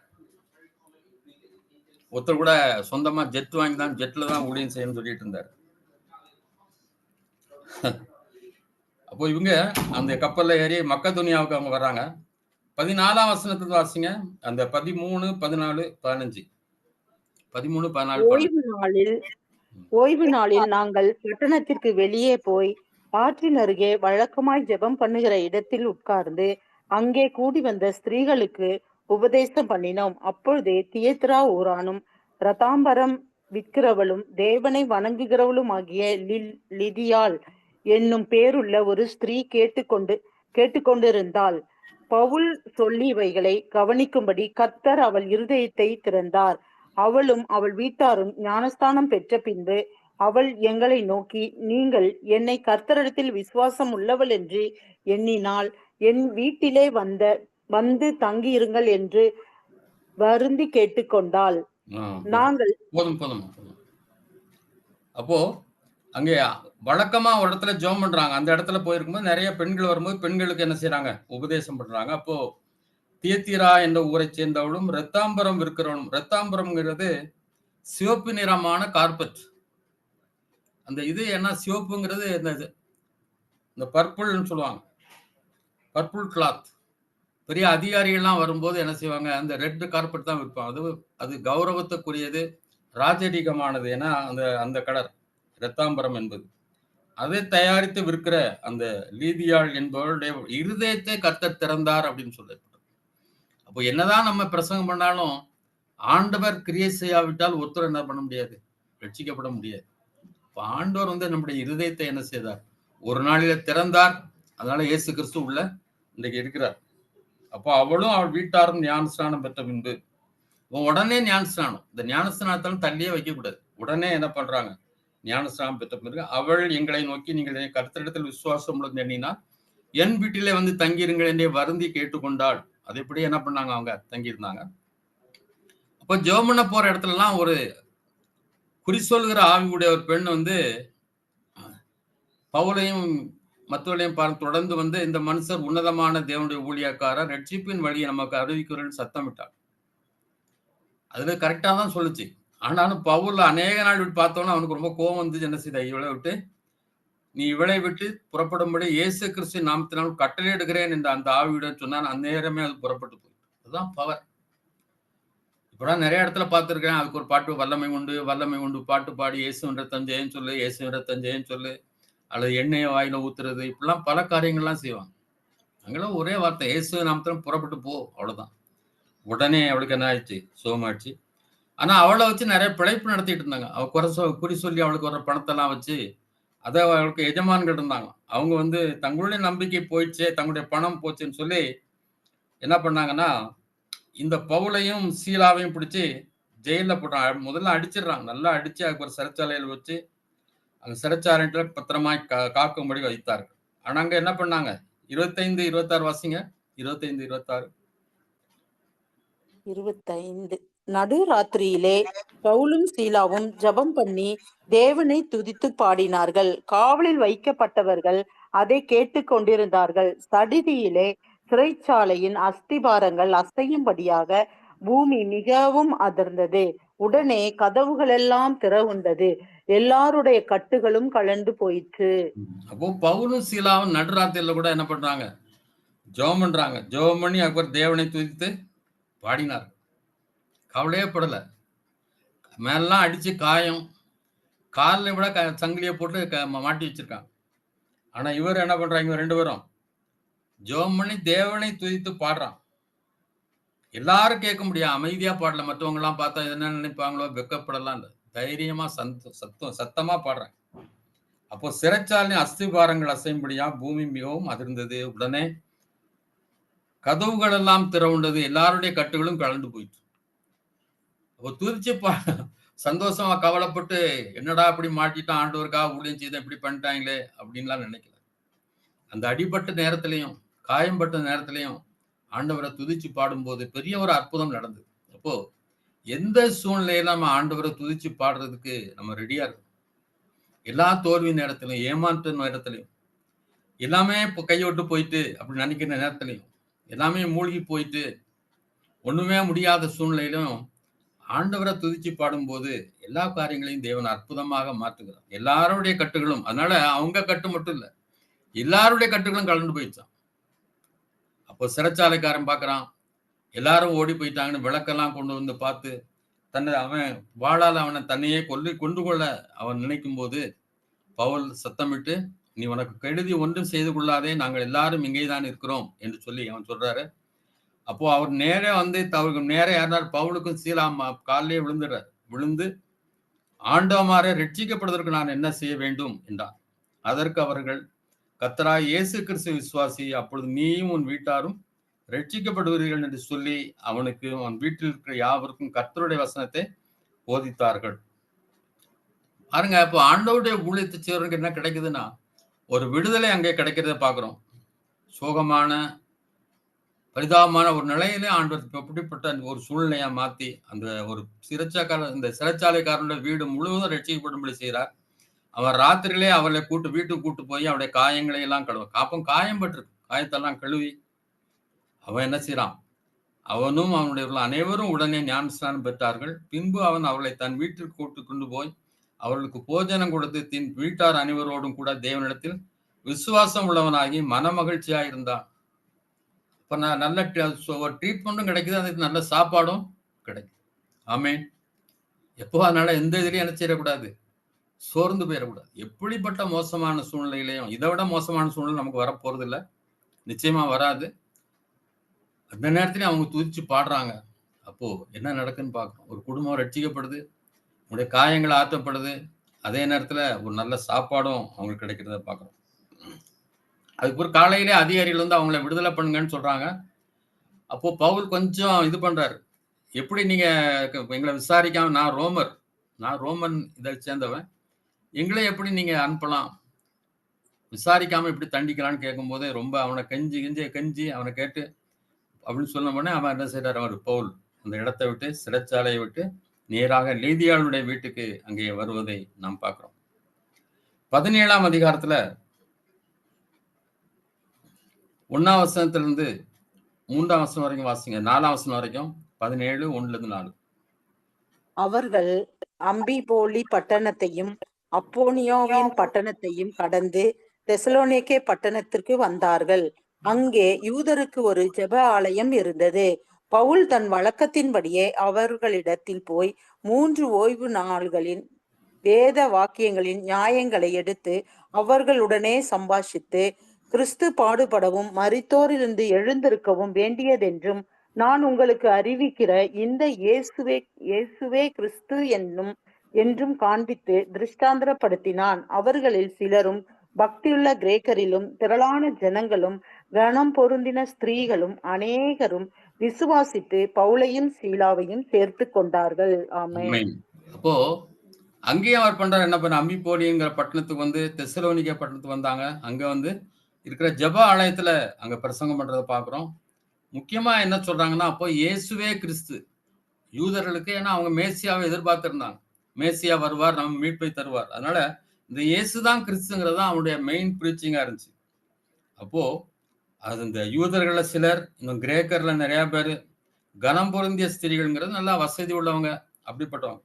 ஒருத்தர் கூட சொந்தமா ஜெட் வாங்கி தான் ஜெட்ல தான் ஊழியம் செய்யணும்னு சொல்லிட்டு இருந்தாரு. அப்போ இவங்க அந்த கப்பல்ல ஏறி மக்கதுனியாவுக்கு அவங்க வர்றாங்க. 14ஆம் வசனத்துல வாசிங்க. அந்த 13, 14, 15. 13, 14. ஓய்வு நாளில் நாங்கள் பட்டணத்திற்கு வெளியே போய் ஆற்றின் அருகே வழக்கமாய் ஜெபம் பண்ணுகிற இடத்தில் உட்கார்ந்து அங்கே கூடி வந்த ஸ்திரீகளுக்கு உபதேசம் பண்ணினோம். அப்பொழுதே தியேத்ரா ஊரானும் ரதாம்பரம் விற்கிறவளும் தேவனை வணங்குகிறவளும் ஆகிய லிதியாள் என்னும் பேருள்ள ஒரு ஸ்திரீ கேட்டுக்கொண்டிருந்தாள். பவுல் சொல்லி இவைகளை கவனிக்கும்படி கர்த்தர் அவள் இருதயத்தை திறந்தார். அவளும் அவள் வீட்டாரும் ஞானஸ்தானம் பெற்ற பின்பு அவள் எங்களை நோக்கி, நீங்கள் என்னை கர்த்தரிடத்தில் விசுவாசம் உள்ளவள் என்று எண்ணினால் என் வீட்டிலே வந்து தங்கியிருங்கள் என்று வருந்தி கேட்டுக்கொண்டாள். நாங்கள் அப்போ அங்கே வழக்கமா ஒரு இடத்துல ஜெபம் பண்றாங்க. அந்த இடத்துல போயிருக்கும்போது நிறைய பெண்கள் வரும்போது பெண்களுக்கு என்ன செய்யறாங்க, உபதேசம் பண்றாங்க. அப்போ தியத்தீரா என்ற ஊரை சேர்ந்தவளும் ரத்தாம்பரம் இருக்கிறவளும், ரத்தாம்பரம்ங்கிறது சிவப்பு நிறமான கார்பெட். அந்த இது என்ன சிவப்புங்கிறது இந்த பர்பிள்னு சொல்லுவாங்க, பர்பிள் கிளாத். பெரிய அதிகாரிகள்லாம் வரும்போது என்ன செய்வாங்க, அந்த ரெட் கார்பெட் தான் விற்பாங்க. அது கௌரவத்துக்குரியது, ராஜரீகமானது. ஏன்னா அந்த கலர் ரத்தாம்பரம் என்பது அதை தயாரித்து விற்கிற அந்த லீதியாள் என்பவருடைய இருதயத்தை கர்த்தர் திறந்தார் அப்படின்னு சொல்லப்பட்டது. அப்போ என்னதான் நம்ம பிரசங்கம் பண்ணாலும் ஆண்டவர் கிரியை செய்யாவிட்டால் ஒருத்தர் என்ன பண்ண முடியாது, ரட்சிக்கப்பட முடியாது. ஆண்டவர் வந்து நம்முடைய இருதயத்தை என்ன செய்தார், ஒரு நாளில திறந்தார். அதனால இயேசு கிறிஸ்து உள்ள இன்றைக்கு இருக்கிறார். அப்போ அவளும் அவள் வீட்டாரும் ஞானஸ்நானம் பெற்ற பின்பு உடனே ஞானஸ்நானம், இந்த ஞானஸ்நானத்தாலும் தள்ளியே வைக்கக்கூடாது. உடனே என்ன பண்றாங்க, ஞானஸ்நானம் பெற்ற பிறகு அவள் எங்களை நோக்கி, நீங்கள் கர்த்தரிடத்தில் விசுவாசம் உள்ளது எண்ணினால் என் வீட்டிலே வந்து தங்கியிருங்கள் என்றே வருந்தி கேட்டுக்கொண்டாள். அது எப்படி என்ன பண்ணாங்க, அவங்க தங்கியிருந்தாங்க. அப்ப ஜெபம் பண்ண போற இடத்துல எல்லாம் ஒரு குறி சொல்கிற ஆவியுடைய ஒரு பெண் வந்து பவுலையும் மத்தவர்களையும் தொடர்ந்து வந்து, இந்த மனுஷர் உன்னதமான தேவனுடைய ஊழியக்காரர், ரட்சிப்பின் வழியை நமக்கு அறிவிக்கிறேன்னு சத்தமிட்டார். அதுல கரெக்டா தான் சொல்லுச்சு. ஆனாலும் பவுல் அநேக நாள் விட்டு பார்த்தோன்னா அவனுக்கு ரொம்ப கோபம் வந்து என்ன செய்த, இவளை விட்டு நீ இவளை விட்டு புறப்படும்படி இயேசு கிறிஸ்து நாமத்தினால் கட்டளையிடுகிறேன் என்று அந்த ஆவியுடன் சொன்னான். அந்நேரமே அது புறப்பட்டு போய். அதுதான் பவர். இப்பதான் நிறைய இடத்துல பார்த்திருக்கேன். அதுக்கு ஒரு பாட்டு வல்லமை உண்டு, வல்லமை உண்டு பாட்டு பாடி இயேசுவின் ரத்தம் ஜெயம் சொல்லு, இயேசுவின் ரத்தம் ஜெயம் சொல்லு, அல்லது எண்ணெயை வாயில ஊத்துறது, இப்படிலாம் பல காரியங்கள்லாம் செய்வாங்க. அங்கெல்லாம் ஒரே வார்த்தை, இயேசு நாமத்திலும் புறப்பட்டு போ, அவ்வளவுதான். உடனே அவளுக்கு என்ன ஆயிடுச்சு, சோமாயிடுச்சு. ஆனா அவளை வச்சு நிறைய பிழைப்பு நடத்திட்டு இருந்தாங்க. அவ குறி சொல்லி அவளுக்கு வர பணத்தெல்லாம் வச்சு, அதை அவளுக்கு எஜமான்கள் இருந்தாங்க. அவங்க வந்து தங்களுடைய நம்பிக்கை போயிடுச்சே, தங்களுடைய பணம் போச்சுன்னு சொல்லி என்ன பண்ணாங்கன்னா, இந்த பவுலையும் சீலாவையும் பிடிச்சி ஜெயில போட்டாங்க. முதல்ல அடிச்சிடுறாங்க, நல்லா அடிச்சு அதுக்கு ஒரு சிறைச்சாலையில் வச்சு அந்த சிறைச்சாலையில பத்திரமாய் காக்கும்படி வைத்தார்கள். ஆனா அங்க என்ன பண்ணாங்க, 25, 26 வாசிங்க. 25, 26. 25. நடுராத்திரியிலே பவுலும் சீலாவும் ஜெபம் பண்ணி தேவனை துதித்து பாடினார்கள். காவலில் வைக்கப்பட்டவர்கள் அதை கேட்டுக்கொண்டிருந்தார்கள். சடிதியிலே சிறைச்சாலையின் அஸ்திபாரங்கள் அசையும்படியாக பூமி மிகவும் அதிர்ந்தது. உடனே கதவுகளெல்லாம் திறவுண்டது. எல்லாருடைய கட்டுகளும் கழண்டு போயிற்று. அப்போ பவுலும் சீலாவும் நடுராத்திரியில கூட என்ன பண்றாங்க, ஜெபம் பண்றாங்க. ஜெபம் பண்ணி அதுக்கப்புறம் தேவனை துதித்து பாடினார். கவலையே படல. மேலாம் அடிச்சு காயம், காலில் விட சங்கிலியை போட்டு மாட்டி வச்சிருக்காங்க. ஆனா இவர் என்ன பண்றாங்க, 2 பேரும் ஜெபம் பண்ணி தேவனை துதித்து பாடுறான். எல்லாரும் கேட்க முடியாது, அமைதியா பாடல. மற்றவங்க எல்லாம் பார்த்தா என்ன நினைப்பாங்களோ, வெக்கப்படலாம் இல்ல, தைரியமா சத்தமா பாடுறேன். அப்போ சிறைச்சாலை அஸ்திபாரங்கள் அசையும்படியா பூமி மிகவும் அதிர்ந்தது. உடனே கதவுகள் எல்லாம் திறவுண்டது, எல்லாருடைய கட்டுகளும் கலந்து போயிட்டு. அப்போ துதிச்சு சந்தோஷமா கவலைப்பட்டு என்னடா அப்படி மாட்டிட்டான், ஆண்டவருக்காக ஊழியம் செய்த இப்படி பண்ணிட்டாங்களே அப்படின்லாம் நினைக்கல. அந்த அடிபட்ட நேரத்திலையும் காயம்பட்ட நேரத்திலையும் ஆண்டவரை துதிச்சு பாடும்போது பெரிய ஒரு அற்புதம் நடந்தது. அப்போ எந்த சூழ்நிலையில நம்ம ஆண்டவரை துதிச்சு பாடுறதுக்கு நம்ம ரெடியா இருக்கோம். எல்லா தோல்வி நேரத்திலையும், ஏமாற்ற நேரத்திலையும், எல்லாமே இப்போ கையோட்டு போயிட்டு அப்படி நினைக்கிற நேரத்திலையும், எல்லாமே மூழ்கி போயிட்டு ஒண்ணுமே முடியாத சூழ்நிலையிலும் ஆண்டவரை துதிச்சு பாடும்போது எல்லா காரியங்களையும் தேவன் அற்புதமாக மாற்றுகிறார். எல்லாருடைய கட்டுகளும், அதனால அவங்க கட்டு மட்டும் இல்ல, எல்லாருடைய கட்டுகளும் கலந்து போயிடுச்சான். அப்போ சிறைச்சாலைக்காரன் பார்க்கறான், எல்லாரும் ஓடி போயிட்டாங்கன்னு விளக்கெல்லாம் கொண்டு வந்து பார்த்து, அவன் வாளால் அவனை தன்னையே கொண்டு கொள்ள அவன் நினைக்கும் போது பவுல் சத்தமிட்டு, நீ உனக்கு கெடுதி ஒன்றும் செய்து கொள்ளாதே, நாங்கள் எல்லாரும் இங்கேதான் இருக்கிறோம் என்று சொல்லி அவன் சொல்றாரு. அப்போ அவர் நேரே வந்து நேரே யாருனார், பவுலுக்கும் சீலா காலிலே விழுந்துடுறார். விழுந்து ஆண்டவமாரே, ரட்சிக்கப்படுவதற்கு நான் என்ன செய்ய வேண்டும் என்றார். அதற்கு அவர்கள், கர்த்தராகிய இயேசு கிறிஸ்து விசுவாசி, அப்பொழுது நீயும் உன் வீட்டாரும் ரட்சிக்கப்படுவீர்கள் என்று சொல்லி அவனுக்கு அவன் வீட்டில் இருக்கிற யாவருக்கும் கர்த்தருடைய வசனத்தை போதித்தார்கள். பாருங்க, இப்போ ஆண்டவருடைய ஊழியத்தை செய்வதற்கு என்ன கிடைக்குதுன்னா, ஒரு விடுதலை அங்கே கிடைக்கிறத பார்க்கிறோம். சோகமான பரிதாபமான ஒரு நிலையிலே ஆண்டவர் எப்படிப்பட்ட ஒரு சூழ்நிலையா மாத்தி அந்த ஒரு இந்த சிறைச்சாலைக்காரனுடைய வீடு முழுவதும் ரட்சிக்கப்படும்படி செய்கிறார். அவன் ராத்திரியிலே அவளை வீட்டுக்கு கூட்டு போய் அவருடைய காயங்களை எல்லாம் கழுவ காயம் பட்டிருக்கு, காயத்தெல்லாம் கழுவி அவன் என்ன செய்யறான், அவனும் அவனுடைய அனைவரும் உடனே ஞானஸ்நானம் பெற்றார்கள். பின்பு அவன் அவளை தன் வீட்டிற்கு கூட்டு கொண்டு போய் அவர்களுக்கு போஜனம் கொடுத்து வீட்டார் அனைவரோடும் கூட தேவனிடத்தில் விசுவாசம் உள்ளவனாகி மன மகிழ்ச்சியாக இருந்தான். இப்ப நான் நல்ல ஒரு ட்ரீட்மெண்ட்டும் கிடைக்குது, அதுக்கு நல்ல சாப்பாடும் கிடைக்குது. ஆமேன். எப்போ அதனால எந்த இதுலயும் என்ன செய்யக்கூடாது, சோர்ந்து போயிடக்கூடாது. எப்படிப்பட்ட மோசமான சூழ்நிலையிலையும், இதை விட மோசமான சூழ்நிலை நமக்கு வரப்போறது இல்லை, நிச்சயமா வராது. அந்த நேரத்திலயும் அவங்க துதிச்சு பாடுறாங்க. அப்போ என்ன நடக்குன்னு பார்க்கணும். ஒரு குடும்பம் ரட்சிக்கப்படுது, உங்களுடைய காயங்கள் ஆற்றப்படுது, அதே நேரத்துல ஒரு நல்ல சாப்பாடும் அவங்களுக்கு கிடைக்கிறத பார்க்கணும். அதுக்கு ஒரு காலையிலே அதிகாரிகள் வந்து அவங்கள விடுதலை பண்ணுங்கன்னு சொல்றாங்க. அப்போ பவுல் கொஞ்சம் இது பண்றாரு, எப்படி நீங்க எங்களை விசாரிக்காம, நான் ரோமன் இதை சேர்ந்தவன், எங்களை எப்படி நீங்க அனுப்பலாம், விசாரிக்காம இப்படி தண்டிக்கலான்னு கேட்கும்போது ரொம்ப அவனை கெஞ்சி அவனை கேட்டு அப்படின்னு சொன்ன உடனே அவன் என்ன செய்யறாரு, அவர் பவுல் அந்த இடத்தை விட்டு சிறைச்சாலையை விட்டு நேராக லீதியாளுடைய வீட்டுக்கு அங்கே வருவதை நாம் பார்க்கிறோம். 17ஆம் அதிகாரத்துல 1ஆம் வசனத்திலிருந்து 3ஆம் வசனம் வரைக்கும் வாசிங்க. 4ஆம் வசனம் வரைக்கும் 17 1-4. அவர்கள் அம்பிபோலி பட்டணத்தையும் அப்போனியோவின் பட்டணத்தையும் கடந்து தெசலோனிக்கே பட்டணத்திற்கு வந்தார்கள். அங்கே யூதருக்கு ஒரு ஜெப ஆலயம் இருந்தது. பவுல் தன் வழக்கத்தின்படியே அவர்களிடத்தில் போய் 3 ஓய்வு நாள்களின் வேத வாக்கியங்களின் நியாயங்களை எடுத்து அவர்களுடனே சம்பாஷித்து, கிறிஸ்து பாடுபடவும் மரித்தோரிலிருந்து எழுந்திருக்கவும் வேண்டியதென்றும் நான் உங்களுக்கு அறிவிக்கிற இந்த இயேசுவே கிறிஸ்து என்றும் காண்பித்து திருஷ்டாந்தரப்படுத்தினான். அவர்களில் சிலரும் பக்தியுள்ள கிரேக்கரிலும் திரளான ஜனங்களும் கனம் பொருந்தின ஸ்திரீகளும் அநேகரும் விசுவாசித்து பவுலையும் சீலாவையும் சேர்த்து கொண்டார்கள். ஆமென். அப்போ அங்கேயும் அவர் பண்றாரு என்ன பண்ண, அம்பிபோலிங்கிற பட்டணத்துக்கு வந்து தெசலோனிக்கே பட்டணத்துக்கு வந்தாங்க. அங்க வந்து இருக்கிற ஜெப ஆலயத்துல அங்க பிரசங்கம் பண்றதை பாக்குறோம். முக்கியமா என்ன சொல்றாங்கன்னா, அப்போ இயேசுவே கிறிஸ்து யூதர்களுக்கு, ஏன்னா அவங்க மேசியாவை எதிர்பார்த்திருந்தாங்க. மேசியா வருவார், நம்ம மீட்பை தருவார். அதனால இந்த இயேசுதான் கிறிஸ்துங்கிறது தான் அவனுடைய மெயின் பிரீச்சிங்கா இருந்துச்சு. அப்போ அது இந்த யூதர்கள சிலர், இன்னும் கிரேக்கர்ல நிறைய பேரு, கனம் பொருந்திய ஸ்திரீகள்ங்கிறது நல்லா வசதி உள்ளவங்க, அப்படிப்பட்டவங்க.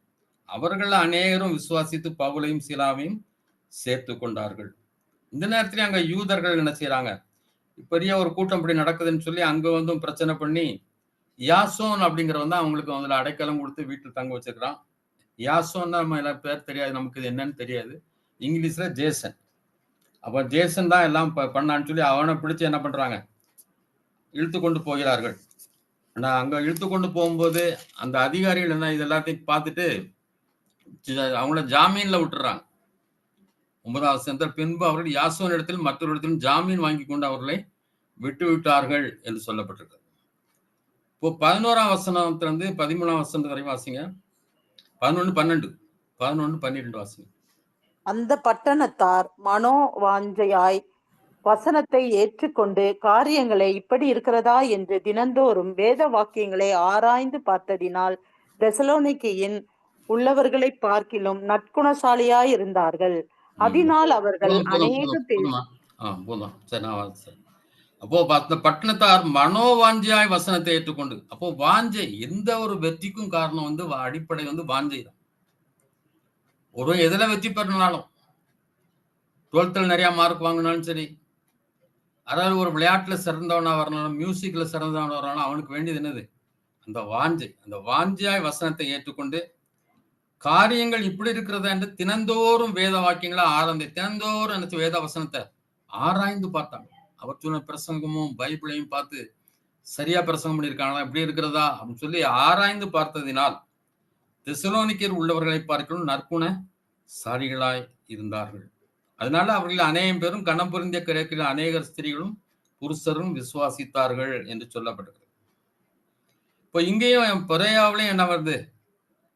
அவர்கள் அநேகரும் விசுவாசித்து பவுலையும் சீலாவையும் சேர்த்து கொண்டார்கள். இந்த நேரத்திலே அங்க யூதர்கள் என்ன செய்யறாங்க, பெரிய ஒரு கூட்டம் இப்படி நடக்குதுன்னு சொல்லி அங்க வந்து பிரச்சனை பண்ணி, யாசோன் அப்படிங்கிறவன் தான் அவங்களுக்கு வந்து அடைக்கலம் கொடுத்து வீட்டில் தங்க வச்சிருக்கிறான். யாசோன் தான் நம்ம எல்லாம் பேர் தெரியாது, நமக்கு இது என்னன்னு தெரியாது. இங்கிலீஷ்ல ஜேசன். அப்ப ஜேசன் தான் எல்லாம் பண்ணான்னு சொல்லி அவனை பிடிச்சு என்ன பண்றாங்க, இழுத்து கொண்டு போகிறார்கள். ஆனா அங்க இழுத்து கொண்டு போகும்போது அந்த அதிகாரிகள் என்ன இது எல்லாத்தையும் பார்த்துட்டு அவங்கள ஜாமீன்ல விட்டுறாங்க. 9ஆம் வசனத்தில், பின்பு அவர்கள் யாசோன் இடத்தில் மற்றொரு இடத்திலும் ஜாமீன் வாங்கி கொண்டு அவர்களை விட்டு விட்டார்கள் என்று சொல்லப்பட்டிருக்கு. இப்போ 11ஆம் வசனத்திலிருந்து 13ஆம் வசனம் வரை வாசிங்க. 11 12 வாசிங்க. அந்த பட்டணத்தார் மனோவாஞ்சையாய் வசனத்தை ஏற்றுக்கொண்டு காரியங்களை இப்படி இருக்கிறதா என்று தினந்தோறும் வேத வாக்கியங்களை ஆராய்ந்து பார்த்ததினால் தெசலோனிக்கேயின் உள்ளவர்களை பார்க்கிலும் நற்குணசாலியாய் இருந்தார்கள். அதனால் அவர்கள் அநேக பேர் அப்போ அந்த பட்டணத்தார் மனோவாஞ்சியாய் வசனத்தை ஏற்றுக்கொண்டு, அப்போ வாஞ்சை எந்த ஒரு வெற்றிக்கும் காரணம் வந்து அடிப்படை வந்து வாஞ்சை தான். ஒரு எதுல வெற்றி பெறனாலும், 12th நிறைய மார்க் வாங்கினாலும் சரி, அதாவது ஒரு விளையாட்டுல சிறந்தவனா வரனாலும், மியூசிக்ல சிறந்தவனா வரனாலும், அவனுக்கு வேண்டியது என்னது, அந்த வாஞ்சை. அந்த வாஞ்சியாய் வசனத்தை ஏற்றுக்கொண்டு காரியங்கள் இப்படி இருக்கிறதா என்று தினந்தோறும் வேத வாக்கியங்களை தினந்தோறும் வேத வசனத்தை ஆராய்ந்து பார்த்தாங்க. அவர் சொன்ன பிரசங்கமும் பைபிளையும் பார்த்து சரியா பிரசங்கம் பண்ணியிருக்காங்களா, இப்படி இருக்கிறதா அப்படின்னு சொல்லி ஆராய்ந்து பார்த்ததினால் தெசலோனிக்கேர் உள்ளவர்களை பார்க்கணும் நற்குண சாலிகளாய் இருந்தார்கள். அதனால அவர்கள் அநேகம் பேரும் கனம் பொருந்திய கிரேக்கில் அநேக ஸ்திரீகளும் புருஷரும் விசுவாசித்தார்கள் என்று சொல்லப்பட்டிருக்கு. இப்போ இங்கேயும் பெரேயாவிலையும் என்ன வருது,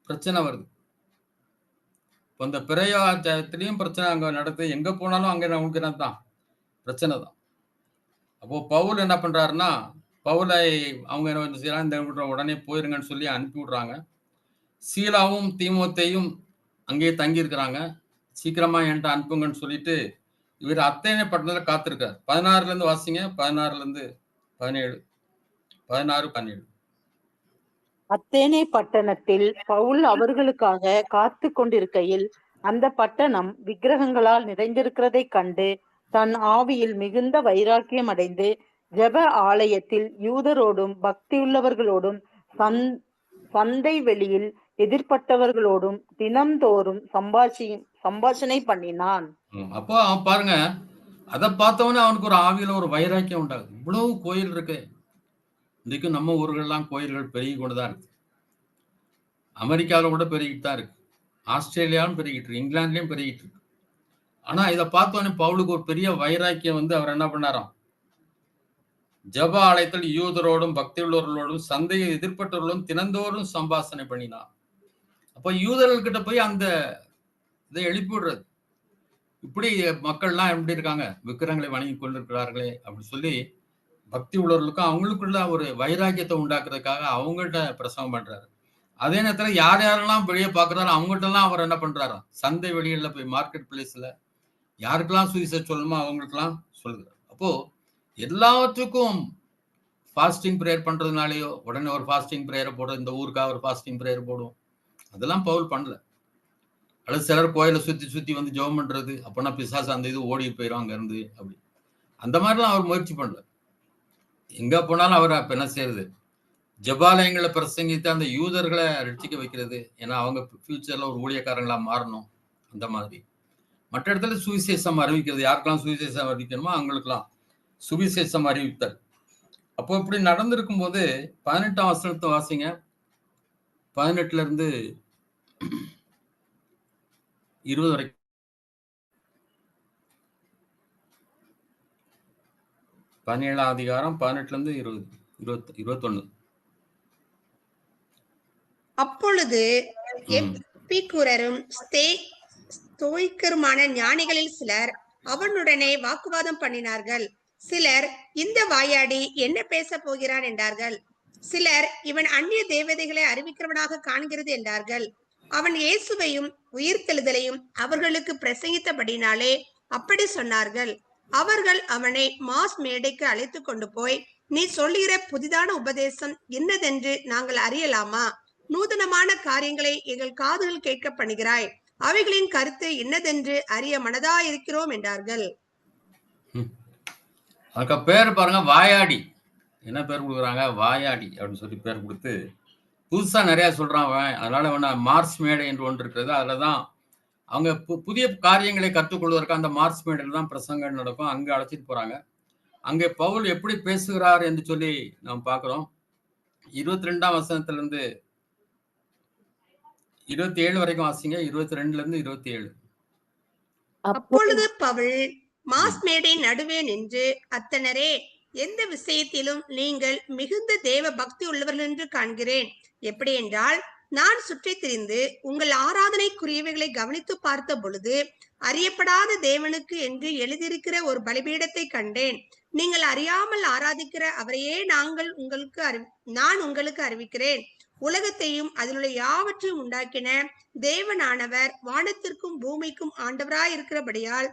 பிரச்சனை வருது. இப்போ இந்த பெரேயாத்திலையும் பிரச்சனை அங்க நடத்து, எங்க போனாலும் அங்க நமக்கு தான் பிரச்சனை தான். அப்போ பவுல் என்ன பண்றாருன்னா, பவுலை அவங்க என்ன செய்யறாங்க, இந்த உடனே போயிருங்கன்னு சொல்லி அனுப்பி விடுறாங்க. சீலாவும் தீமோத்தேயும் அங்கேயே தங்கி இருக்கிறாங்க. சீக்கிரமா என்கிட்ட அனுப்புங்கன்னு சொல்லிட்டு இவர் அத்தேனே பட்டணத்துல காத்திருக்காரு. 16 இருந்து வாசிங்க. 16 இருந்து 17. 16 17. அத்தேனே பட்டணத்தில் பவுல் அவர்களுக்காக காத்து கொண்டிருக்கையில் அந்த பட்டணம் விக்கிரகங்களால் நிறைந்திருக்கிறதை கண்டு தன் ஆவியில் மிகுந்த வைராக்கியம் அடைந்து ஜெப ஆலயத்தில் யூதரோடும் பக்தியுள்ளவர்களோடும் சந்தை வெளியில் எதிர்பட்டவர்களோடும் தினம்தோறும் சம்பாஷணை பண்ணினான். அப்போ அவன் பாருங்க, அதை பார்த்தவனே அவனுக்கு ஒரு ஆவியில ஒரு வைராக்கியம் உண்டாகுது. இவ்வளவு கோயில் இருக்கு. இன்றைக்கு நம்ம ஊர்கள்லாம் கோயில்கள் பெருகி கொண்டுதான் இருக்கு. அமெரிக்காவில் கூட பெருகிட்டு தான் இருக்கு, ஆஸ்திரேலியாவும் பெருகிட்டு இருக்கு, இங்கிலாந்துலயும் பெருகிட்டு இருக்கு. ஆனா இதை பார்த்தோன்னே பவுலுக்கு ஒரு பெரிய வைராக்கியம் வந்து அவர் என்ன பண்ணாராம், ஜெப ஆலயத்தில் யூதரோடும் பக்தி உள்ளவர்களோடும் சந்தையை எதிர்பட்டவர்களும் தினந்தோறும் சம்பாஷணை பண்ணினார். அப்போ யூதர்கள்கிட்ட போய் அந்த இதை எழுப்பி விடுறது. இப்படி மக்கள்லாம் எப்படி இருக்காங்க, விக்கிரங்களை வணங்கி கொண்டிருக்கிறார்களே அப்படின்னு சொல்லி பக்தி உள்ளவர்களுக்கும் அவங்களுக்குள்ள ஒரு வைராக்கியத்தை உண்டாக்குறதுக்காக அவங்கள்ட்ட பிரசவம் பண்றாரு. அதே நேரத்துல யார் யாரெல்லாம் வெளியே பாக்குறாரோ அவங்கள்ட்ட எல்லாம் அவர் என்ன பண்றாரு, சந்தை வெளியில போய் மார்க்கெட் பிளேஸ்ல யாருக்கெல்லாம் சுவிசேஷம் சொல்லணுமோ அவங்களுக்கெல்லாம் சொல்லுகிறார். அப்போ எல்லாவற்றுக்கும் ஃபாஸ்டிங் ப்ரேயர் பண்றதுனாலயோ உடனே ஒரு ஃபாஸ்டிங் ப்ரேயரை போடுறது, இந்த ஊருக்காக ஒரு ஃபாஸ்டிங் ப்ரேயர் போடும், அதெல்லாம் பவுல் பண்ணல. அல்லது சிலர் கோயிலை சுத்தி சுத்தி வந்து ஜெபம் பண்றது, அப்பனா பிசாசு அந்த இது ஓடி போயிடும் அங்க இருந்து அப்படி, அந்த மாதிரிலாம் அவர் முயற்சி பண்ணல. எங்க போனாலும் அவர் அப்ப என்ன செய்யறது, ஜபாலயங்களை பிரசங்கித்து அந்த யூதர்களை ரட்சிக்க வைக்கிறது. ஏன்னா அவங்க ஃபியூச்சர்ல ஒரு ஊழியக்காரங்களா மாறணும். அந்த மாதிரி மற்ற இடத்துல சுவிசேஷம் அறிவிக்கிறது, யாருக்கெல்லாம் சுவிசேஷம் அறிவிக்கணுமோ அவங்களுக்கெல்லாம் சுவிசேஷம் அறிவித்தல். அப்போ இப்படி நடந்திருக்கும் போது 18ஆம் வசனத்தை வாசிங்க. 18ல இருந்து 20 வரைக்கும். 17ஆம் அதிகாரம் 18ல இருந்து 21. அப்பொழுது எப்பிக்கூரரும் ஸ்தோயிக்கருமான ஞானிகளில் சிலர் அவனுடனே வாக்குவாதம் பண்ணினார்கள். சிலர், இந்த வாயாடி என்ன பேச போகிறான் என்றார்கள். சிலர், இவன் அந்நிய தேவதைகளை அறிவிக்கிறவனாக காண்கிறது என்றார்கள். அவன் இயேசுவையும் உயிர்த்தெழுதலையும் அவர்களுக்கு பிரசங்கித்தபடினாலே அப்படி சொன்னார்கள். அவர்கள் அவனை மாஸ் மேடைக்கு அழைத்து கொண்டு போய், நீ சொல்லுகிற புதிதான உபதேசம் என்னதென்று நாங்கள் அறியலாமா? நூதனமான காரியங்களை எங்கள் காதுகள் கேட்க பண்ணுகிறாய். அவைகளின் கருத்து என்னதென்று அறிய மனதா இருக்கிறோம் என்றார்கள். அதுக்கு பேர் பாருங்க, வாயாடி. என்ன பேர் கொடுக்குறாங்க, வாயாடி அப்படின்னு சொல்லி பேர் கொடுத்து புதுசா நிறைய சொல்றான் அவன். அதனால அவன மார்ஸ் மேடை என்று ஒன்று இருக்கிறது, அதுலதான் அவங்க புதிய காரியங்களை கற்றுக்கொள்வதற்கு அந்த மார்ஸ் மேடையில் தான் பிரசங்கம் நடக்கும். அங்க அழைச்சிட்டு போறாங்க. அங்கே பவுல் எப்படி பேசுகிறார் என்று சொல்லி நாம் பார்க்கிறோம். 22ஆம் வசனத்துல இருந்து 27 வரைக்கும் வாசிங்க. 22ல இருந்து 27. அப்பொழுது பவுல் மாஸ் மேடை நடுவே நின்று, அத்தனரே, எந்த விஷயத்திலும் நீங்கள் மிகுந்த தேவ பக்தி உள்ளவர்கள் என்று காண்கிறேன். எப்படி என்றால், நான் சுற்றி திரிந்து உங்கள் ஆராதனைக்குரியவைகளை கவனித்து பார்த்த பொழுது அறியப்படாத தேவனுக்கு என்று எழுதியிருக்கிற ஒரு பலிபீடத்தை கண்டேன். நீங்கள் அறியாமல் ஆராதிக்கிற அவரையே நான் உங்களுக்கு அறிவிக்கிறேன். உலகத்தையும் அதிலுள்ள யாவற்றையும் உண்டாக்கின தேவனானவர் வானத்திற்கும் பூமிக்கும் ஆண்டவராய் இருக்கிறபடியால்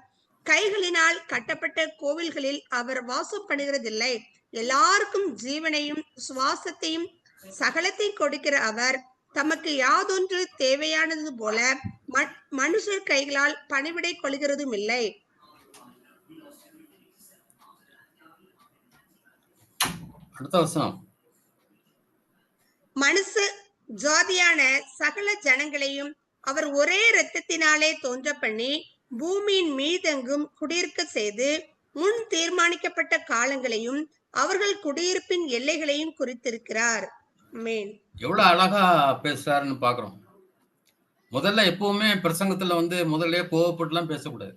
கைகளினால் கட்டப்பட்ட கோவில்களில் அவர் வாசம் பண்ணுகிறதில்லை. எல்லாருக்கும் ஜீவனையும் சுவாசத்தையும் சகலத்தையும் கொடுக்கிற அவர் தமக்கு யாதொன்று தேவையானது போல மனுஷர் கைகளால் பணிவிடை கொள்கிறதும் இல்லை. அடுத்த வசனம். மனுஷ ஜாதியான சகல ஜனங்களையும் அவர் ஒரே இரத்தத்தினாலே தோன்ற பண்ணி பூமியின் மீதெங்கும் குடியிருக்க செய்து முன் தீர்மானிக்கப்பட்ட காலங்களையும் அவர்கள் குடியிருப்பின் எல்லைகளையும் குறித்திருக்கிறார். எவ்வளவு அழகா பேசுறாருன்னு பாக்குறோம். முதல்ல எப்பவுமே பிரசங்கத்துல முதல்ல கோவப்பட்டுலாம் பேசக்கூடாது,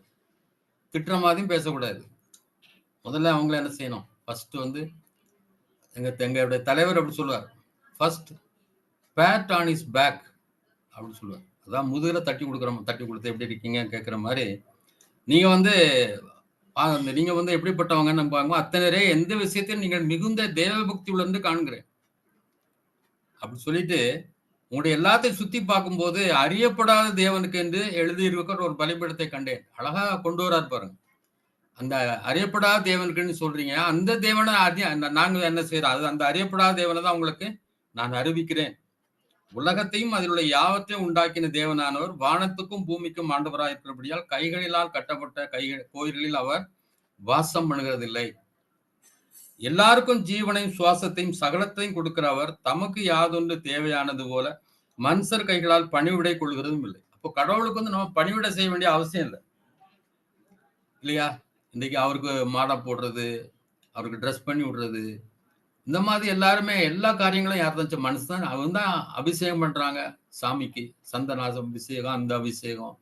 திட்டுற மாதிரியும் பேசக்கூடாது. முதல்ல அவங்கள என்ன செய்யணும், ஃபர்ஸ்ட் எங்களுடைய தலைவர் அப்படி சொல்லுவார், first bat on is back அப்படின்னு சொல்லுவார். அதான் முதுகுல தட்டி கொடுத்து எப்படி இருக்கீங்க கேட்குற மாதிரி நீங்க எப்படிப்பட்டவங்கன்னு நம்பாங்க. அத்தனை எந்த விஷயத்தையும் நீங்கள் மிகுந்த தேவபக்தி உள்ளது காண்கிறேன் அப்படி சொல்லிட்டு உங்களுடைய எல்லாத்தையும் சுத்தி பார்க்கும்போது அறியப்படாத தேவனுக்கு என்று எழுதியிருக்கிற ஒரு பலிபீடத்தை கண்டேன். அழகா கொண்டு வராரு பாருங்க. அந்த அறியப்படாத தேவனுக்குன்னு சொல்றீங்க, அந்த தேவனை நாங்க என்ன செய்யறோம், அது அந்த அறியப்படாத தேவனை தான் உங்களுக்கு நான் அறிவிக்கிறேன். உலகத்தையும் அதிலுள்ள யாவற்றையும் உண்டாக்கின தேவனானவர் வானத்துக்கும் பூமிக்கும் ஆண்டவராக இருக்கிறபடியால் கைகளிலால் கட்டப்பட்ட கோயில்களில் அவர் வாசம் பண்ணுகிறதில்லை. எல்லாருக்கும் ஜீவனையும் சுவாசத்தையும் சகலத்தையும் கொடுக்கிற அவர் தமக்கு யாதொன்று தேவையானது போல மனுஷர் கைகளால் பணிவிடை கொள்கிறதும் இல்லை. அப்போ கடவுளுக்கு நம்ம பணிவிடை செய்ய வேண்டிய அவசியம் இல்லை இல்லையா? இன்னைக்கு அவருக்கு மாடை போடுறது, அவருக்கு ட்ரெஸ் பண்ணி விடுறது, இந்த மாதிரி எல்லாருமே எல்லா காரியங்களும் யார் தான் மனுஷன் அவங்க தான் அபிஷேகம் பண்றாங்க சாமிக்கு. சந்தனாசம் அபிஷேகம், அந்த அபிஷேகம்,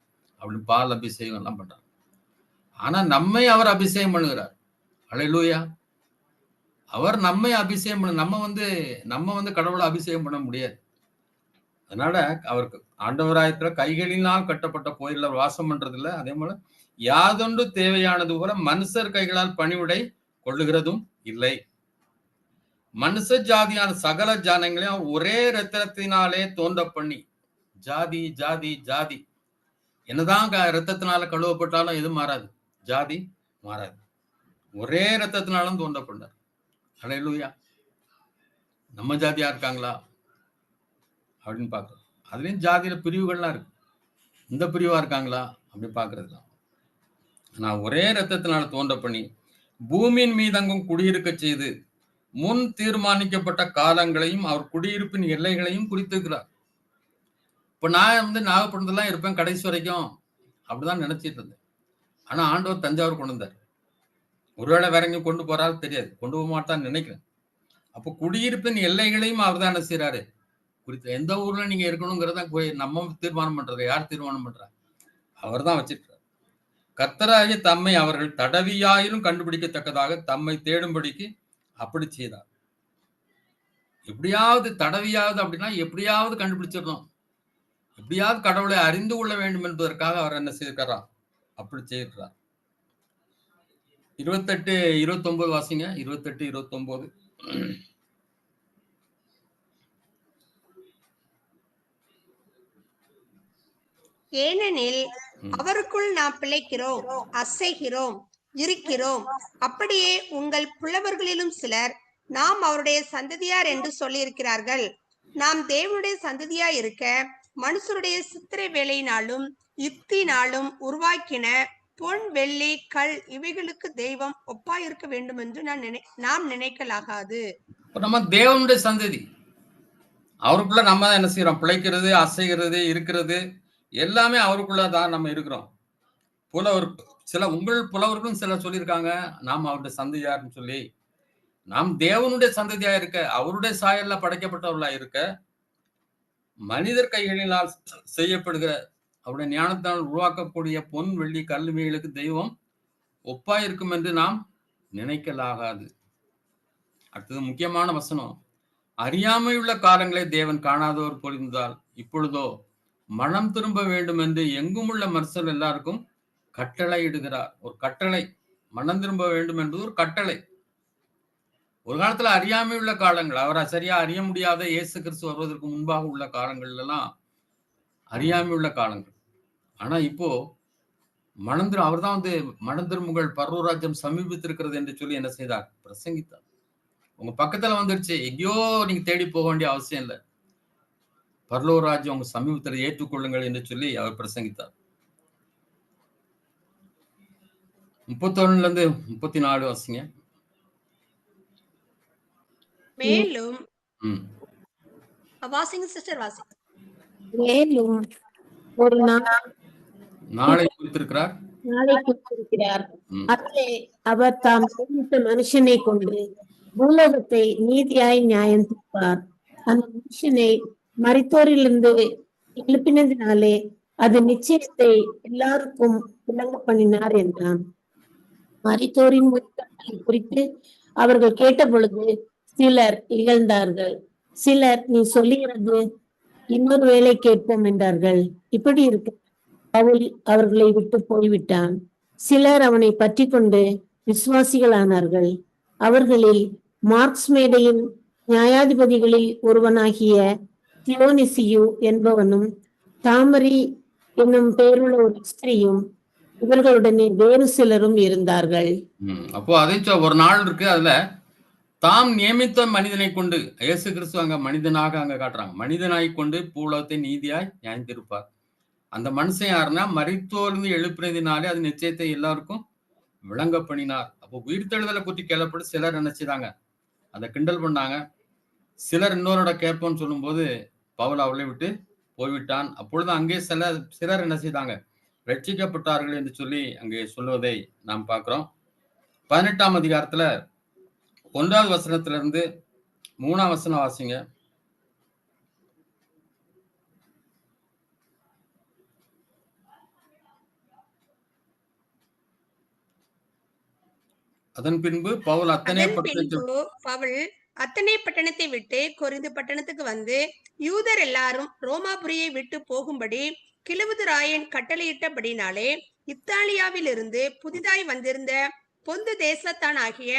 அப்படி பால் அபிஷேகம் எல்லாம் பண்றாங்க. ஆனா நம்மை அவர் அபிஷேகம் பண்ணுகிறார். அல்லேலூயா. அவர் நம்மை அபிஷேகம் பண்ண, நம்ம கடவுளை அபிஷேகம் பண்ண முடியாது. அதனால அவருக்கு ஆண்டவராயிருக்கிற கைகளினால் கட்டப்பட்ட கோயில்ல வாசம் பண்றது இல்லை. அதே போல யாதொன்று தேவையானது போல மனுஷர் கைகளால் பணிவிடை கொள்ளுகிறதும் இல்லை. மனுஷ ஜாதியான சகல ஜானங்களையும் ஒரே ரத்தத்தினாலே தோன்ற பண்ணி, ஜாதி ஜாதி ஜாதி என்னதான் ரத்தத்தினால கழுவப்பட்டாலும் எதுவும் மாறாது, ஜாதி மாறாது. ஒரே ரத்தத்தினாலும் தோன்ற பண்ணார். ஹல்லேலூயா. நம்ம ஜாதியா இருக்காங்களா அப்படின்னு பாக்குறோம். அதுலயும் ஜாதியில பிரிவுகள்லாம் இருக்கு. இந்த பிரிவா இருக்காங்களா அப்படின்னு பாக்குறதுலாம். நான் ஒரே ரத்தத்தினால தோன்ற பண்ணி பூமியின் மீதங்கும் குடியிருக்க செய்து முன் தீர்மானிக்கப்பட்ட காலங்களையும் அவர் குடியிருப்பின் எல்லைகளையும் குறித்திருக்கிறார். இப்ப நான் நாகப்பட்டினத்துல இருப்பேன் கடைசி வரைக்கும் அப்படிதான் நினைச்சிட்டு இருந்தேன். ஆனா ஆண்டவர் தஞ்சாவூர் கொண்டு வந்தார். ஒருவேளை வேற எங்கேயும் கொண்டு போறாரு தெரியாது, கொண்டு போக மாட்டான்னு நினைக்கிறேன். அப்போ குடியிருப்பின் எல்லைகளையும் அவர் தான் என்ன செய்யறாரு குறித்த. எந்த ஊர்ல நீங்க இருக்கணுங்கிறத நம்ம தீர்மானம் பண்றது, யார் தீர்மானம் பண்றா? அவர் தான் வச்சிருக்கிறார். கர்த்தராகிய தம்மை அவர்கள் தடவியாயிலும் கண்டுபிடிக்கத்தக்கதாக தம்மை தேடும்படிக்கு அப்படி செய்தார். எப்படியாவது தடவியாவது அப்படின்னா எப்படியாவது கண்டுபிடிச்சிடணும், எப்படியாவது கடவுளை அறிந்து கொள்ள வேண்டும் என்பதற்காக அவர் என்ன செய்திருக்கிறார், அப்படி செய்திருக்கிறார். 28-29 வாசிங்க. 28-29. ஏனெனில் அவருக்குள் நாம் பிழைக்கிறோம், அசைகிறோம், இருக்கிறோம். அப்படியே உங்கள் புலவர்களிலும் சிலர் நாம் அவருடைய சந்ததியார் என்று சொல்லியிருக்கிறார்கள். நாம் தேவனுடைய சந்ததியா இருக்க மனுஷருடைய சித்திரை வேலையினாலும் யுக்தினாலும் உருவாக்கின பொன் வெள்ளி கல் இவைகளுக்கு தெய்வம் ஒப்பாயிருக்க வேண்டும் என்று நாம் நினைக்கலாகாது. நம்ம தேவனுடைய சந்ததி, அவருக்குள்ள நம்ம என்ன செய்யறோம், பிழைக்கிறது, அசைகிறது, இருக்கிறது எல்லாமே அவருக்குள்ளதான் நம்ம இருக்கிறோம். புலவர் சில உங்கள் புலவர்களும் சிலர் சொல்லியிருக்காங்க நாம் அவருடைய சந்ததியார்னு சொல்லி. நாம் தேவனுடைய சந்ததியா இருக்க, அவருடைய சாயல்ல படைக்கப்பட்டவர்களா இருக்க, மனிதர் கைகளினால் செய்யப்படுகிற அவருடைய ஞானத்தால் உருவாக்கக்கூடிய பொன் வெள்ளி கல்விகளுக்கு தெய்வம் ஒப்பாயிருக்கும் என்று நாம் நினைக்கலாகாது. அடுத்தது முக்கியமான வசனம். அறியாமையுள்ள காலங்களை தேவன் காணாதவர் பொழிந்தால் இப்பொழுதோ மனம் திரும்ப வேண்டும் என்று எங்குமுள்ள மனுஷர் எல்லாருக்கும் கட்டளை இடுகிறார். ஒரு கட்டளை, மனம் திரும்ப வேண்டும் என்பது ஒரு கட்டளை. ஒரு காலத்துல அறியாமை உள்ள காலங்கள், அவரை சரியா அறிய முடியாத இயேசு கிறிஸ்து வருவதற்கு முன்பாக உள்ள காலங்கள் எல்லாம் அறியாமை உள்ள காலங்கள். ஆனா இப்போ மனந்திரும், அவர் தான் மனந்திருமுகள் பரலோராஜ்யம் சமீபித்திருக்கிறது என்று சொல்லி என்ன செய்தார், பிரசங்கித்தார். உங்க பக்கத்துல வந்துருச்சு, எங்கேயோ நீங்க தேடி போக வேண்டிய அவசியம் இல்லை, பரலோராஜ்யம் உங்க சமீபத்தில் ஏற்றுக்கொள்ளுங்கள் என்று சொல்லி அவர் பிரசங்கித்தார். 31-34 வாசிங்க. மேலும் வாசிங்க சிஸ்டர், வாசிங்க. மேலும் ஒரு நாளை குறித்திருக்கிறார், அதிலே அவர் தாம் நியமித்த மனுஷனை கொண்டு பூலோகத்தை நீதியாய் நியாயம் தீர்ப்பார். அந்த மனுஷனை மரித்தோரிலிருந்து எழுப்பினதினாலே அது நிச்சயத்தை எல்லாருக்கும் விளங்க பண்ணினார் என்றான். மரித்தோரின் உயிர்த்தெழுதலை குறித்து அவர்கள் கேட்ட பொழுது சிலர் இகழ்ந்தார்கள், சிலர் நீ சொல்லுகிறது இன்னொரு வேலை கேட்போம் என்றார்கள். இப்படி இருக்க பவுல் அவர்களை விட்டு போய்விட்டான். சிலர் அவனை பற்றி கொண்டு விசுவாசிகளானார்கள். அவர்களில் மார்க்ஸ் மேடையின் நியாயாதிபதிகளில் ஒருவனாகிய தியோனிசியு என்பவனும் தாமரி என்னும் பெயருள்ள ஒரு ஸ்திரீயும் இவர்களுடனே வேறு சிலரும் இருந்தார்கள். அப்போ அதை ஒரு நாள் இருக்கு, அதுல தாம் நியமித்த மனிதனை கொண்டு, இயேசு கிறிஸ்து அங்க மனிதனாக அங்க காட்டுறாங்க, மனிதனாய் கொண்டு பூலோகத்தை நீதியாய் நியாயந்திருப்பார். அந்த மனுஷன் யாருன்னா மரித்தோர்ந்து எழுப்பினதினாலே அது நிச்சயத்தை எல்லாருக்கும் விளங்க பண்ணினார். அப்போ உயிர்த்தெழுதலை பற்றி கேள்விப்பட்டு சிலர் நினைச்சுதாங்க அதை கிண்டல் பண்ணாங்க. சிலர் இன்னொருட கேட்போம்னு சொல்லும் போது பவுல் அவளை விட்டு போய்விட்டான். அப்பொழுது அங்கே சிலர் என்ன செய்தாங்க, ரட்சிக்கப்பட்டார்கள் என்று சொல்லி அங்கே சொல்வதை நாம் பார்க்கிறோம். 18ஆம் அதிகாரத்துல 1வது வசனத்திலிருந்து 3ஆம் வசனம் வாசிங்க. அதன் பின்பு பவுல் அத்தனை பட்டணத்தை விட்டு கொரிந்து பட்டணத்துக்கு வந்து யூதர் எல்லாரும் ரோமாபுரியை விட்டு போகும்படி கிழவுதுராயன் கட்டளையிட்டபடினாலே இத்தாலியாவிலிருந்து புதிதாய் வந்திருந்த பொந்து தேசத்தானாகிய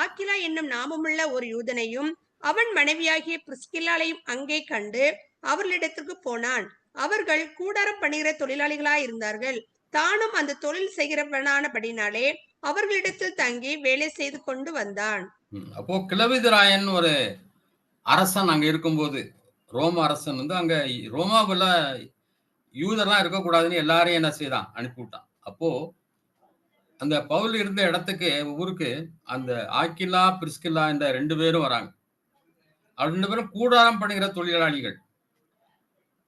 ஆக்கிலா என்னும் நாமமுள்ள ஒரு யூதனையும் அவன் மனைவியாகிய பிரிஸ்கில்லாளையும் அங்கே கண்டு அவர்களிடத்திற்கு போனான். அவர்கள் கூடாரம் பண்ணுகிற தொழிலாளிகளாய் இருந்தார்கள். தானும் அந்த தொழில் செய்கிறவனானபடினாலே அவர்களிடத்தில் தங்கி வேலை செய்து கொண்டு வந்தான். அப்போ கிளவிதராயன் ஒரு அரசன் அங்க இருக்கும்போது, ரோம அரசன் வந்து அங்க ரோமாவுல யூதர்லாம் இருக்கக்கூடாதுன்னு எல்லாரையும் என்ன செய்தான், அனுப்பிவிட்டான். அப்போ அந்த பவுல் இருந்த இடத்துக்கு, ஊருக்கு அந்த ஆக்கிலா பிரிஸ்கில்லா என்ற 2 பேரும் வராங்க. அவங்க 2 பேரும் கூடாரம் பண்ணுகிற தொழிலாளிகள்.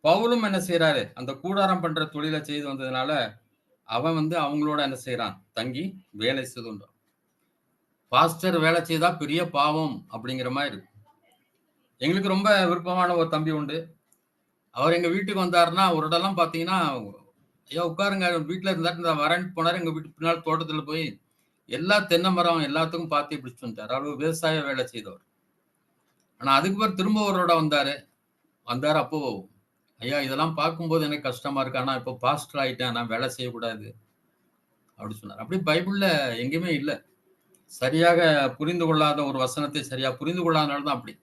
பவுலும் என்ன செய்யறாரு, அந்த கூடாரம் பண்ற தொழிலை செய்து வந்ததுனால அவன் வந்து அவங்களோட என்ன செய்யறான், தங்கி வேலை செய்து வந்தான். பாஸ்டர் வேலை செய்தா பெரிய பாவம் அப்படிங்கிற மாதிரி இருக்கு. எங்களுக்கு ரொம்ப விருப்பமான ஒரு தம்பி உண்டு. அவர் எங்க வீட்டுக்கு வந்தாருன்னா ஒரு இடம்லாம் பாத்தீங்கன்னா, ஐயா உட்காருங்க, வீட்டுல இருந்தாரு வரேன்னு போனாரு. எங்க வீட்டு பின்னால் தோட்டத்துல போய் எல்லா தென்னை மரம் எல்லாத்துக்கும் பாத்தி பிடிச்சு வந்துட்டார். அவர் விவசாய வேலை செய்தவர். ஆனா அதுக்கு பிறகு திரும்ப அவரோட வந்தாரு. அப்போ ஐயா இதெல்லாம் பார்க்கும்போது எனக்கு கஷ்டமா இருக்கு. ஆனா இப்போ பாஸ்டர் ஆயிட்டேன், நான் வேலை செய்யக்கூடாது அப்படி சொன்னார். அப்படி பைபிள்ல எங்கேயுமே இல்லை. சரியாக புரிந்து கொள்ளாத ஒரு வசனத்தை சரியா புரிந்து கொள்ளாதனால தான் அப்படி.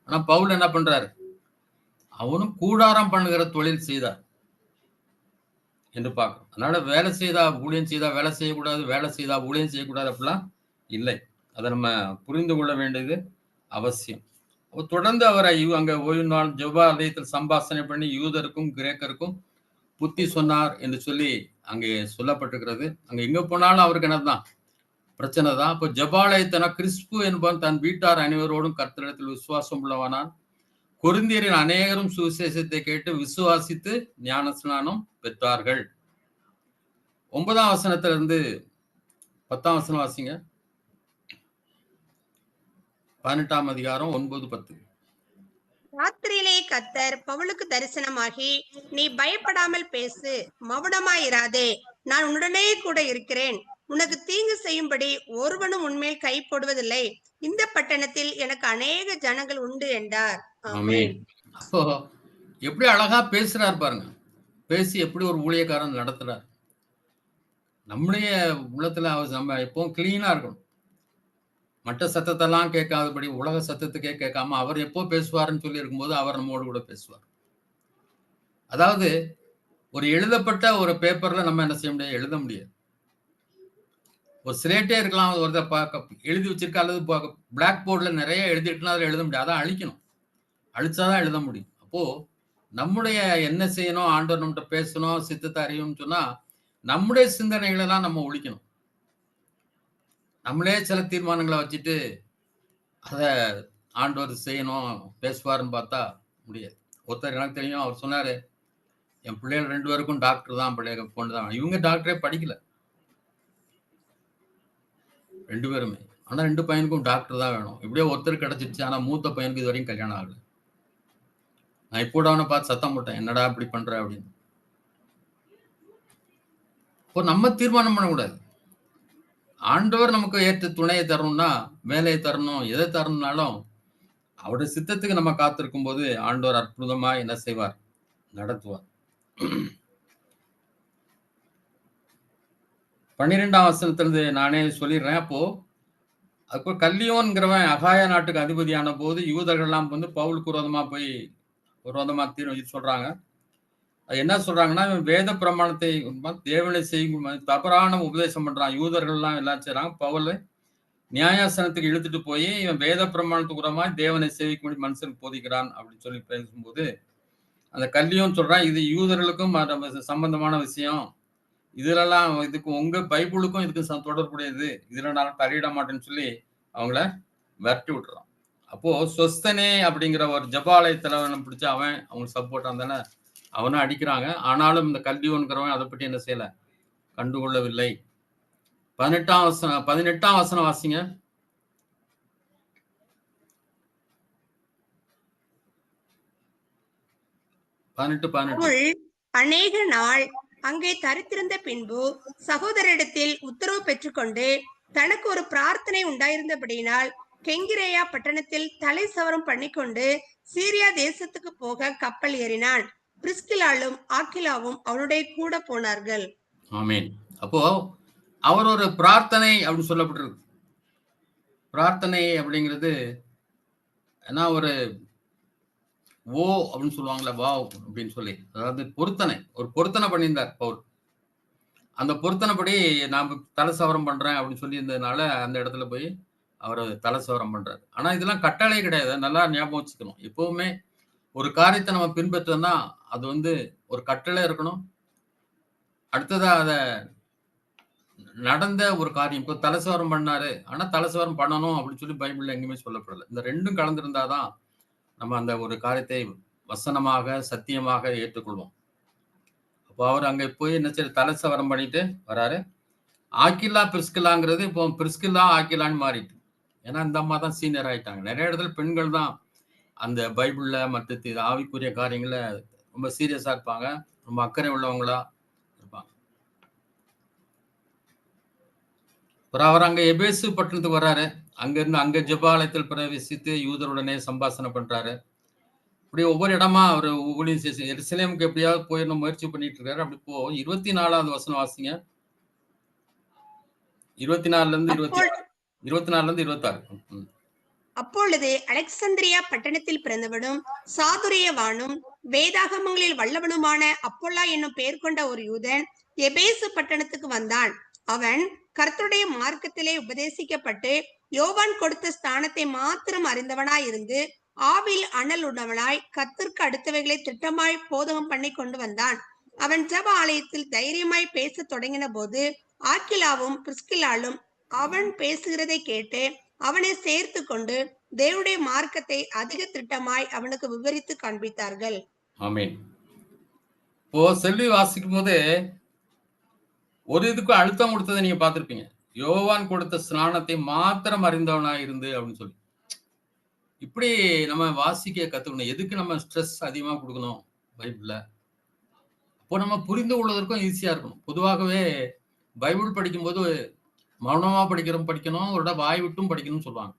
ஆனா பவுல் என்ன பண்றாரு, அவனும் கூடாரம் பண்ணுகிற தொழில் செய்தார் என்று பார்க்கிறோம். அதனால வேலை செய்தா ஊழியம் செய்தா வேலை செய்யக்கூடாது, வேலை செய்தா ஊழியம் செய்யக்கூடாது அப்படிலாம் இல்லை. அதை நம்ம புரிந்து கொள்ள வேண்டியது அவசியம். தொடர்ந்து அவரை அங்க ஓய்வு நாள் ஜெபாலயத்தில் சம்பாஷணை பண்ணி யூதருக்கும் கிரேக்கருக்கும் புத்தி சொன்னார் என்று சொல்லி அங்கே சொல்லப்பட்டிருக்கிறது. அங்க எங்க போனாலும் அவருக்கு என்னதான் பிரச்சனை தான். இப்போ ஜெபாலயத்தின கிறிஸ்பு என்பவன் தன் வீட்டார் அனைவரோடும் கர்த்தரிடத்தில் விசுவாசம் உள்ளவனான். கொரிந்தியரின் அநேகரும் சுவிசேஷத்தை கேட்டு விசுவாசித்து ஞான ஸ்நானம் பெற்றார்கள். 9ஆம் வசனத்திலிருந்து 10ஆம் வசனம் வாசிங்க. 18ஆம் அதிகாரம் 9-10. ராத்திரியிலே கர்த்தர் பவுலுக்கு தரிசனமாகி, நீ பயப்படாமல் பேசு, மவுனமாயிராதே, நான் உன்னுடனே கூட இருக்கிறேன், உனக்கு தீங்கு செய்யும்படி ஒருவனும் உன்மேல் கை போடுவதில்லை, இந்த பட்டணத்தில் எனக்கு அநேக ஜனங்கள் உண்டு என்றார். ஆமென். அப்போ எப்படி அழகா பேசுறார் பாருங்க. பேசி எப்படி ஒரு ஊழியக்காரன் நடத்துறார். நம்முடைய உள்ளத்துல நம்ம எப்பவும் கிளீனா இருக்கணும். மற்ற சத்தத்தெல்லாம் கேட்காதபடி உலக சத்தத்துக்கே கேட்காம அவர் எப்போ பேசுவாருன்னு சொல்லி இருக்கும்போது அவர் நம்மோடு கூட பேசுவார். அதாவது ஒரு எழுதப்பட்ட ஒரு பேப்பர்ல நம்ம என்ன செய்ய முடியாது, எழுத முடியாது. ஒரு ஸ்லேட்டே இருக்கலாம், ஒருத்தர் எழுதி வச்சிருக்கா, அல்லது பிளாக் போர்ட்ல நிறைய எழுதிட்டுனா அதில் எழுத முடியாது. அதான் அழிக்கணும், அழிச்சாதான் எழுத முடியும். அப்போ நம்முடைய என்ன செய்யணும், ஆண்டவர் நம்மகிட்ட பேசணும், சித்தத்தை அறியணும்னு சொன்னா நம்முடைய சிந்தனைகளை எல்லாம் நம்ம ஒழிக்கணும். நம்மளே சில தீர்மானங்களை வச்சுட்டு அதை ஆண்டவர் செய்யணும் பேசுவாருன்னு பார்த்தா முடியாது. ஒருத்தர் எனக்கு தெரியும், அவர் சொன்னாரு, என் பிள்ளைகள் 2 பேருக்கும் டாக்டர் தான், பிள்ளைகள் பொண்ணு தான். இவங்க டாக்டரே படிக்கல 2 பேருமே. ஆனா 2 பையனுக்கும் டாக்டர் தான் வேணும். இப்படியே ஒருத்தர் கிடைச்சிருச்சு. ஆனா மூத்த பையனுக்கு இது வரைக்கும் கல்யாணம் ஆகல. நான் இப்போ அவனை பார்த்து சத்தம் போட்டேன், என்னடா இப்படி பண்ற அப்படின்னு. இப்போ நம்ம தீர்மானம் பண்ணக்கூடாது. ஆண்டவர் நமக்கு ஏற்ற துணையை தரணும்னா, வேலையை தரணும், எதை தரணும்னாலும் அவருடைய சித்தத்துக்கு நம்ம காத்திருக்கும் போது ஆண்டவர் அற்புதமா என்ன செய்வார், நடத்துவார். 12ஆம் வசனத்திலிருந்து நானே சொல்லிடுறேன். அப்போ கல்லியோன்கிறவன் அகாயா நாட்டுக்கு அதிபதியான போது யூதர்கள்லாம் வந்து பவுலுக்கு விரோதமா சொல்றாங்க. அது என்ன சொல்றாங்கன்னா, இவன் வேத பிரமாணத்தை தேவனை செய்யும் தவறான உபதேசம் பண்றான். யூதர்கள்லாம் எல்லாம் செய்றாங்க. பவுல் நியாயாசனத்துக்கு இழுத்துட்டு போய் இவன் வேத பிரமாணத்துக்கு உரமா தேவனை சேவிக்கும்படி மனுஷனுக்கு போதிக்கிறான் அப்படின்னு சொல்லி பேசும்போது அந்த கல்லியும் சொல்றான், இது யூதர்களுக்கும் சம்பந்தமான விஷயம், இதுலலாம் இதுக்கு உங்க பைபிளுக்கும் இதுக்கு தொடர்புடையது, இதுல நான் தலையிட மாட்டேன்னு சொல்லி அவங்கள விரட்டி விட்டுறான். அப்போ சொஸ்தனே அப்படிங்கிற ஒரு ஜபாலய தலைவனை பிடிச்ச அவன் அவங்க சப்போர்ட் இருந்தானே அவனை அடிக்கிறாங்க. ஆனாலும் இந்த கல்லியோன்கிறவன் அதை பற்றி என்ன செய்யல, கண்டுகொள்ளவில்லை. 18ஆம் வசனம் வாசிங்க. 18. அநேக நாள் அங்கே தரித்திருந்த பின்பு சகோதரிடத்தில் உத்தரவு பெற்றுக்கொண்டு தனக்கு ஒரு பிரார்த்தனை உண்டாயிருந்தபடியினால் கெங்கிரேயா பட்டணத்தில் தலை சவரம் பண்ணிக்கொண்டு சீரியா தேசத்துக்கு போக கப்பல் ஏறினான். பிரிஸ்கிலாலும் ஆக்கிலாவும் அவனுடைய கூட போனார்கள். ஆமென். அப்போ அவர் ஒரு பிரார்த்தனை அப்படின்னு சொல்லப்பட்டிருக்கு. பிரார்த்தனை அப்படிங்கிறது ஏன்னா ஒரு ஓ அப்படின்னு சொல்லுவாங்கல்ல, வாவ் அப்படின்னு சொல்லி. அதாவது பொருத்தனை. ஒரு பொருத்தனை பண்ணியிருந்தார் பவுல். அந்த பொருத்தனைப்படி நான் தலசவரம் பண்றேன் அப்படின்னு சொல்லியிருந்ததுனால, அந்த இடத்துல போய் அவரு தலசவரம் பண்றாரு. ஆனா இதெல்லாம் கட்டளை கிடையாது. நல்லா ஞாபகம் வச்சுக்கணும். எப்பவுமே ஒரு காரியத்தை நம்ம பின்பற்றோம்னா, அது வந்து ஒரு கட்டளை இருக்கணும். அடுத்ததா அத நடந்த ஒரு காரியம். இப்போ தலசவரம் பண்ணாரு. ஆனா தலசவரம் பண்ணணும் அப்படின்னு சொல்லி பைபிள்ல எங்கேயுமே சொல்லப்படல. இந்த 2ம் கலந்திருந்தா தான் நம்ம அந்த ஒரு காரியத்தை வசனமாக, சத்தியமாக ஏற்றுக்கொள்வோம். அப்போ அவர் அங்க போய் என்ன செய்ய தலசவரம் பண்ணிட்டு வராரு. ஆக்கில்லா, பிரிஸ்கில்லாங்கிறது இப்போ பிரிஸ்கில்லா, ஆக்கில்லான்னு மாறிட்டு. ஏன்னா இந்த அம்மா தான் சீனியர் ஆயிட்டாங்க. நிறைய இடத்துல பெண்கள் தான் அந்த பைபிள்ல மத்த ஆவிக்குரிய காரியங்கள்ல ரொம்ப சீரியஸா இருப்பாங்க. ரொம்ப அக்கறை உள்ளவங்களா இருப்பாங்க. அப்புறம் அவர் அங்க எபேசு பட்டணத்துக்கு வர்றாரு. அங்கிருந்து அங்க ஜெபாலயத்தில் பிரவேசித்து யூதருடனே சம்பாஷணை பண்றாரு. இப்படி ஒவ்வொரு இடமா அவர் ஊழியம் செய்ய எருசலேமுக்கு எப்படியாவது போயிடணும் முயற்சி பண்ணிட்டு இருக்காரு. அப்படி இப்போ 24வது வசனம் வாசிங்க. 24ல இருந்து 26. அப்பொழுது அலெக்சந்திரியா பட்டணத்தில் பிறந்தவனும் சாதுரியவானும் வேதாகமங்களில் வல்லவனுமான அப்பொல்லா என்னும் பெயர் கொண்ட ஒரு யூதன் எபேசு பட்டணத்துக்கு வந்தான். அவன் கர்த்தருடைய மார்க்கத்திலே உபதேசிக்கப்பட்டு யோவான் கொடுத்த ஸ்தானத்தை மாத்திரம் அறிந்தவனாயிருந்து ஆவில் அனல் உண்டவனாய் கர்த்தருக்கு அடுத்தவைகளை திட்டமாய் போதகம் பண்ணி கொண்டு வந்தான். அவன் ஜெப ஆலயத்தில் தைரியமாய் பேச தொடங்கின போது ஆக்கிலாவும் பிரிஸ்கில்லாலும் அவன் பேசுகிறதை கேட்டு அவனை சேர்த்து கொண்டு தேவனுடைய மார்க்கத்தை அதிக திட்டமாய் அவனுக்கு விவரித்து காண்பித்தார்கள். ஆமென். இப்போ செல்வி வாசிக்கும் போது ஒரு இதுக்கு அழுத்தம் கொடுத்ததை நீங்க பார்த்திருப்பீங்க. யோவான் கொடுத்த ஸ்நானத்தை மாத்திரம் அறிந்தவனாய் இருந்து அப்படின்னு சொல்லி. இப்படி நம்ம வாசிக்க கத்துக்கணும். எதுக்கு நம்ம ஸ்ட்ரெஸ் அதிகமா கொடுக்கணும் பைபிள்ல? அப்போ நம்ம புரிந்து கொள்வதற்கும் ஈஸியா இருக்கணும். பொதுவாகவே பைபிள் படிக்கும்போது மௌனமா படிக்கணும், ஒரு வாய் விட்டும் படிக்கணும்னு சொல்லுவாங்க.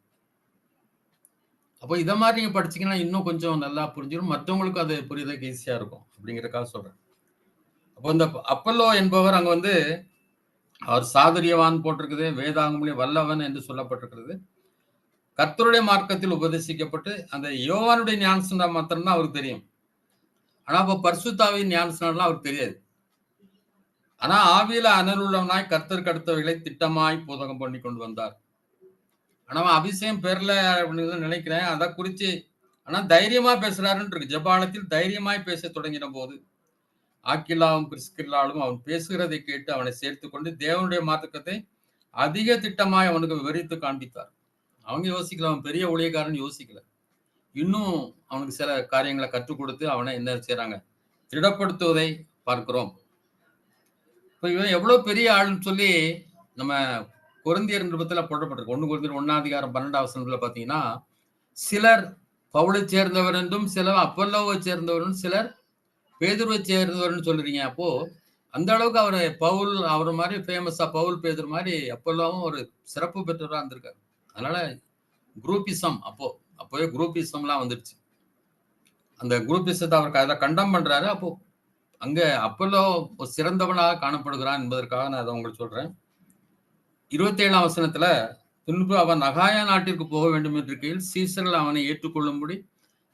அப்போ இத மாதிரி நீங்க படிச்சீங்கன்னா இன்னும் கொஞ்சம் நல்லா புரிஞ்சிடும். மற்றவங்களுக்கும் அது புரிதற்கு ஈஸியா இருக்கும். அப்படிங்கிறதுக்காக சொல்றேன். அப்போ இந்த அப்பல்லோ என்பவர் அங்க வந்து அவர் சாதுரியவான் போட்டிருக்குது. வேதாகமத்திலே வல்லவன் என்று சொல்லப்பட்டிருக்கிறது. கர்த்தருடைய மார்க்கத்தில் உபதேசிக்கப்பட்டு அந்த யோவானுடைய ஞானஸ்நானம் மாத்திரம்தான் அவருக்கு தெரியும். ஆனா அப்ப பரிசுத்தாவின் ஞானஸ்நானம் அவருக்கு தெரியாது. ஆனா ஆவியில அனல் உள்ளவனாய் கர்த்தருக்கு அடுத்தவைகளை திட்டமாய் போதகம் பண்ணி கொண்டு வந்தார். ஆனா அவன் அபிஷேகம் பெறல அப்படின்னு நினைக்கிறேன். அதை குறிச்சு ஆனா தைரியமா பேசுறாருன்னு இருக்கு. ஜெபாலயத்தில் தைரியமாய் பேச தொடங்கின போது ஆக்கில்லாவும் பிரிஸ்கில்லாலும் அவன் பேசுகிறதை கேட்டு அவனை சேர்த்து கொண்டு தேவனுடைய மார்க்கத்தை அதிக திட்டமாய் அவனுக்கு விவரித்து காண்பித்தார். அவங்க யோசிக்கல, அவன் பெரிய ஊழியக்காரன் யோசிக்கல. இன்னும் அவனுக்கு சில காரியங்களை கற்றுக் கொடுத்து அவனை என்ன செய்யறாங்க, திடப்படுத்துவதை பார்க்கிறோம். இப்ப இவன் எவ்வளவு பெரிய ஆளுன்னு சொல்லி நம்ம கொரிந்தியர் நிருபத்துல போடப்பட்டிருக்கு. 1 கொரிந்தியர் 1:12 பாத்தீங்கன்னா, சிலர் பவுலை சேர்ந்தவர் என்றும், சிலர் அப்பல்லோவை சேர்ந்தவர், சிலர் பேதுருவை சேர்ந்தவர்னு சொல்றீங்க. அப்போ அந்த அளவுக்கு அவரு பவுல் அவர் மாதிரி ஃபேமஸா பவுல் பேதுரு மாதிரி அப்பல்லோவும் ஒரு சிறப்பு பெற்றவரா இருந்திருக்காரு. அதனால குரூப்பிசம் அப்போவே குரூப்பிசம்லாம் வந்துடுச்சு. அந்த குரூப்பிசத்தை அவர் அதை கண்டம் பண்றாரு. அப்போ அங்க அப்பல்லோ ஒரு சிறந்தவனாக காணப்படுகிறான் என்பதற்காக நான் அதை உங்களுக்கு சொல்றேன். 27ஆம் வசனத்துல பின்பு அவன் அகாயா நாட்டிற்கு போக வேண்டும் என்று இருக்கையில் சீசர்கள் அவனை ஏற்றுக்கொள்ளும்படி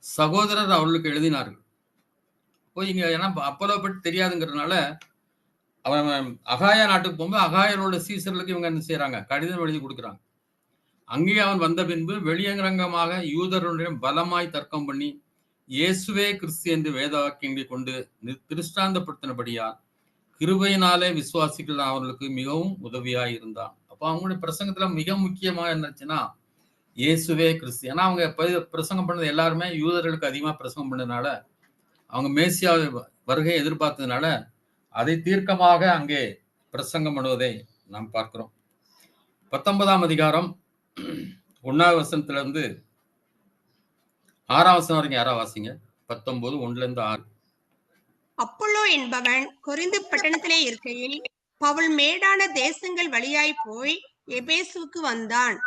சகோதரர் அவர்களுக்கு எழுதினார்கள். போய் இங்க ஏன்னா அப்பல்லோ பற்றி தெரியாதுங்கிறதுனால அவன் அகாயா நாட்டுக்கு போகும்போது அகாயரோட சீசர்களுக்கு இவங்க என்ன செய்யறாங்க, கடிதம் எழுதி கொடுக்குறாங்க. அங்கே அவன் வந்த பின்பு வெளியரங்கமாக யூதருடைய பலமாய் தர்க்கம் பண்ணி இயேசுவே கிறிஸ்து என்று வேத வாக்கியங்களை கொண்டு திருஷ்டாந்தப்படுத்தினபடியா கிருபையினாலே விசுவாசிகள் அவர்களுக்கு மிகவும் உதவியாய் இருந்தான். அப்ப அவங்களுடைய பிரசங்கத்துல மிக முக்கியமா என்னச்சுன்னா இயேசுவே கிறிஸ்து. ஏன்னா அவங்க பிரசங்கம் பண்ணது எல்லாருமே யூதர்களுக்கு அதிகமா பிரசங்கம் பண்ணதுனால, அவங்க மேசியா வருகையை எதிர்பார்த்ததுனால அதை தீர்க்கமாக அங்கே பிரசங்கம் பண்ணுவதை நாம் பார்க்கிறோம். 19ஆம் அதிகாரம் 1ஆம் வசனத்துல இருந்து 6ஆம் வசனம் வரைக்கும் யாரா வாசிங்க. 19 1-6. அப்பொல்லோ என்பவன் கொரிந்து பட்டணத்திலே இருக்கையில் பவுல் மேடான தேசங்கள் வழியாய் போய் எபேசுவுக்கு வந்தான்.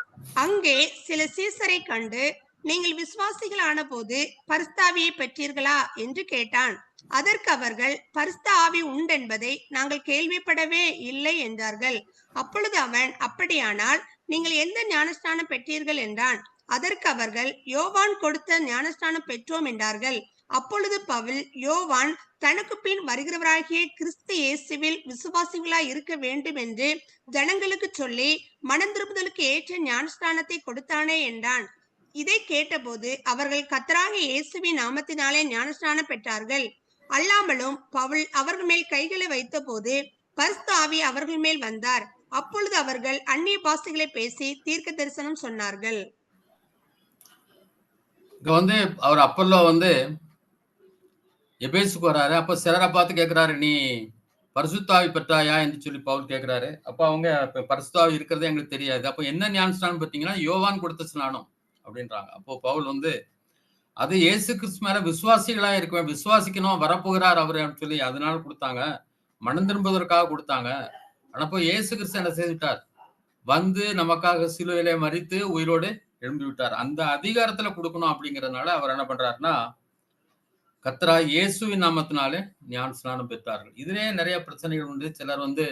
அங்கே சில சீசரை கண்டு, நீங்கள் விசுவாசிகள் ஆன போது பரிசுத்தாவியை பெற்றீர்களா என்று கேட்டான். அதற்கு அவர்கள், பரிசுத்த ஆவி உண்டென்பதை நாங்கள் கேள்விப்படவே இல்லை என்றார்கள். அப்பொழுது அவன், அப்படியானால் நீங்கள் எந்த ஞானஸ்நானம் பெற்றீர்கள் என்றான். அதற்கு அவர்கள், யோவான் கொடுத்த ஞானஸ்நானம் பெற்றோம் என்றார்கள். அப்பொழுது பவுல், யோவான் தனக்கு பின் வருகிறவராகிய கிறிஸ்து இயேசுவில் விசுவாசிகளாய் இருக்க வேண்டும் என்று ஜனங்களுக்கு சொல்லி மனந்திரும்புதலுக்கு ஏற்ற ஞானஸ்நானத்தை கொடுத்தானே என்றான். இதை கேட்டபோது அவர்கள் கர்த்தராகிய இயேசுவின் நாமத்தினாலே ஞானஸ்நானம் பெற்றார்கள். அல்லாமலும் பவுல் அவர்கள் மேல் கைகளை வைத்த போது பரிசுத்த ஆவி அவர்கள் மேல் வந்தார். அப்பொழுது அவர்கள் அந்நிய பாஷைகளை பேசி தீர்க்க தரிசனம் சொன்னார்கள். இங்க வந்து அவர் அப்பல்லோ வந்து எபேசுக்கு வராரு. அப்ப சிலரை பார்த்து கேட்கிறாரு, நீ பரிசுத்தாவி பெற்றாயா என்று சொல்லி பவுல் கேட்கிறாரு. அப்ப அவங்க பரிசுத்தாவி இருக்கிறதே எங்களுக்கு தெரியாது. அப்ப என்ன ஞானஸ்நானம் பார்த்தீங்கன்னா யோவான் கொடுத்த ஸ்நானம் அப்படின்றாங்க. அப்போ பவுல் வந்து அது இயேசு கிறிஸ்து மேல விசுவாசிகளா இருக்குவேன், விசுவாசிக்கணும், வரப்போகிறார் அவரு அப்படின்னு சொல்லி அதனால கொடுத்தாங்க, மனம் திரும்புவதற்காக கொடுத்தாங்க. ஆனா இப்போ இயேசு கிறிஸ்து என்ன செய்துட்டார், வந்து நமக்காக சிலுவையிலே மரித்து உயிரோடு எழும்பி விட்டார். அந்த அதிகாரத்துல கொடுக்கணும் அப்படிங்கறதுனால அவர் என்ன பண்றாருன்னா, கர்த்தராகிய இயேசுவின் நாமத்தினாலே ஞான ஸ்நானம் பெற்றார்கள். இதுலயே நிறைய பிரச்சனைகள் உண்டு. சிலர் வந்து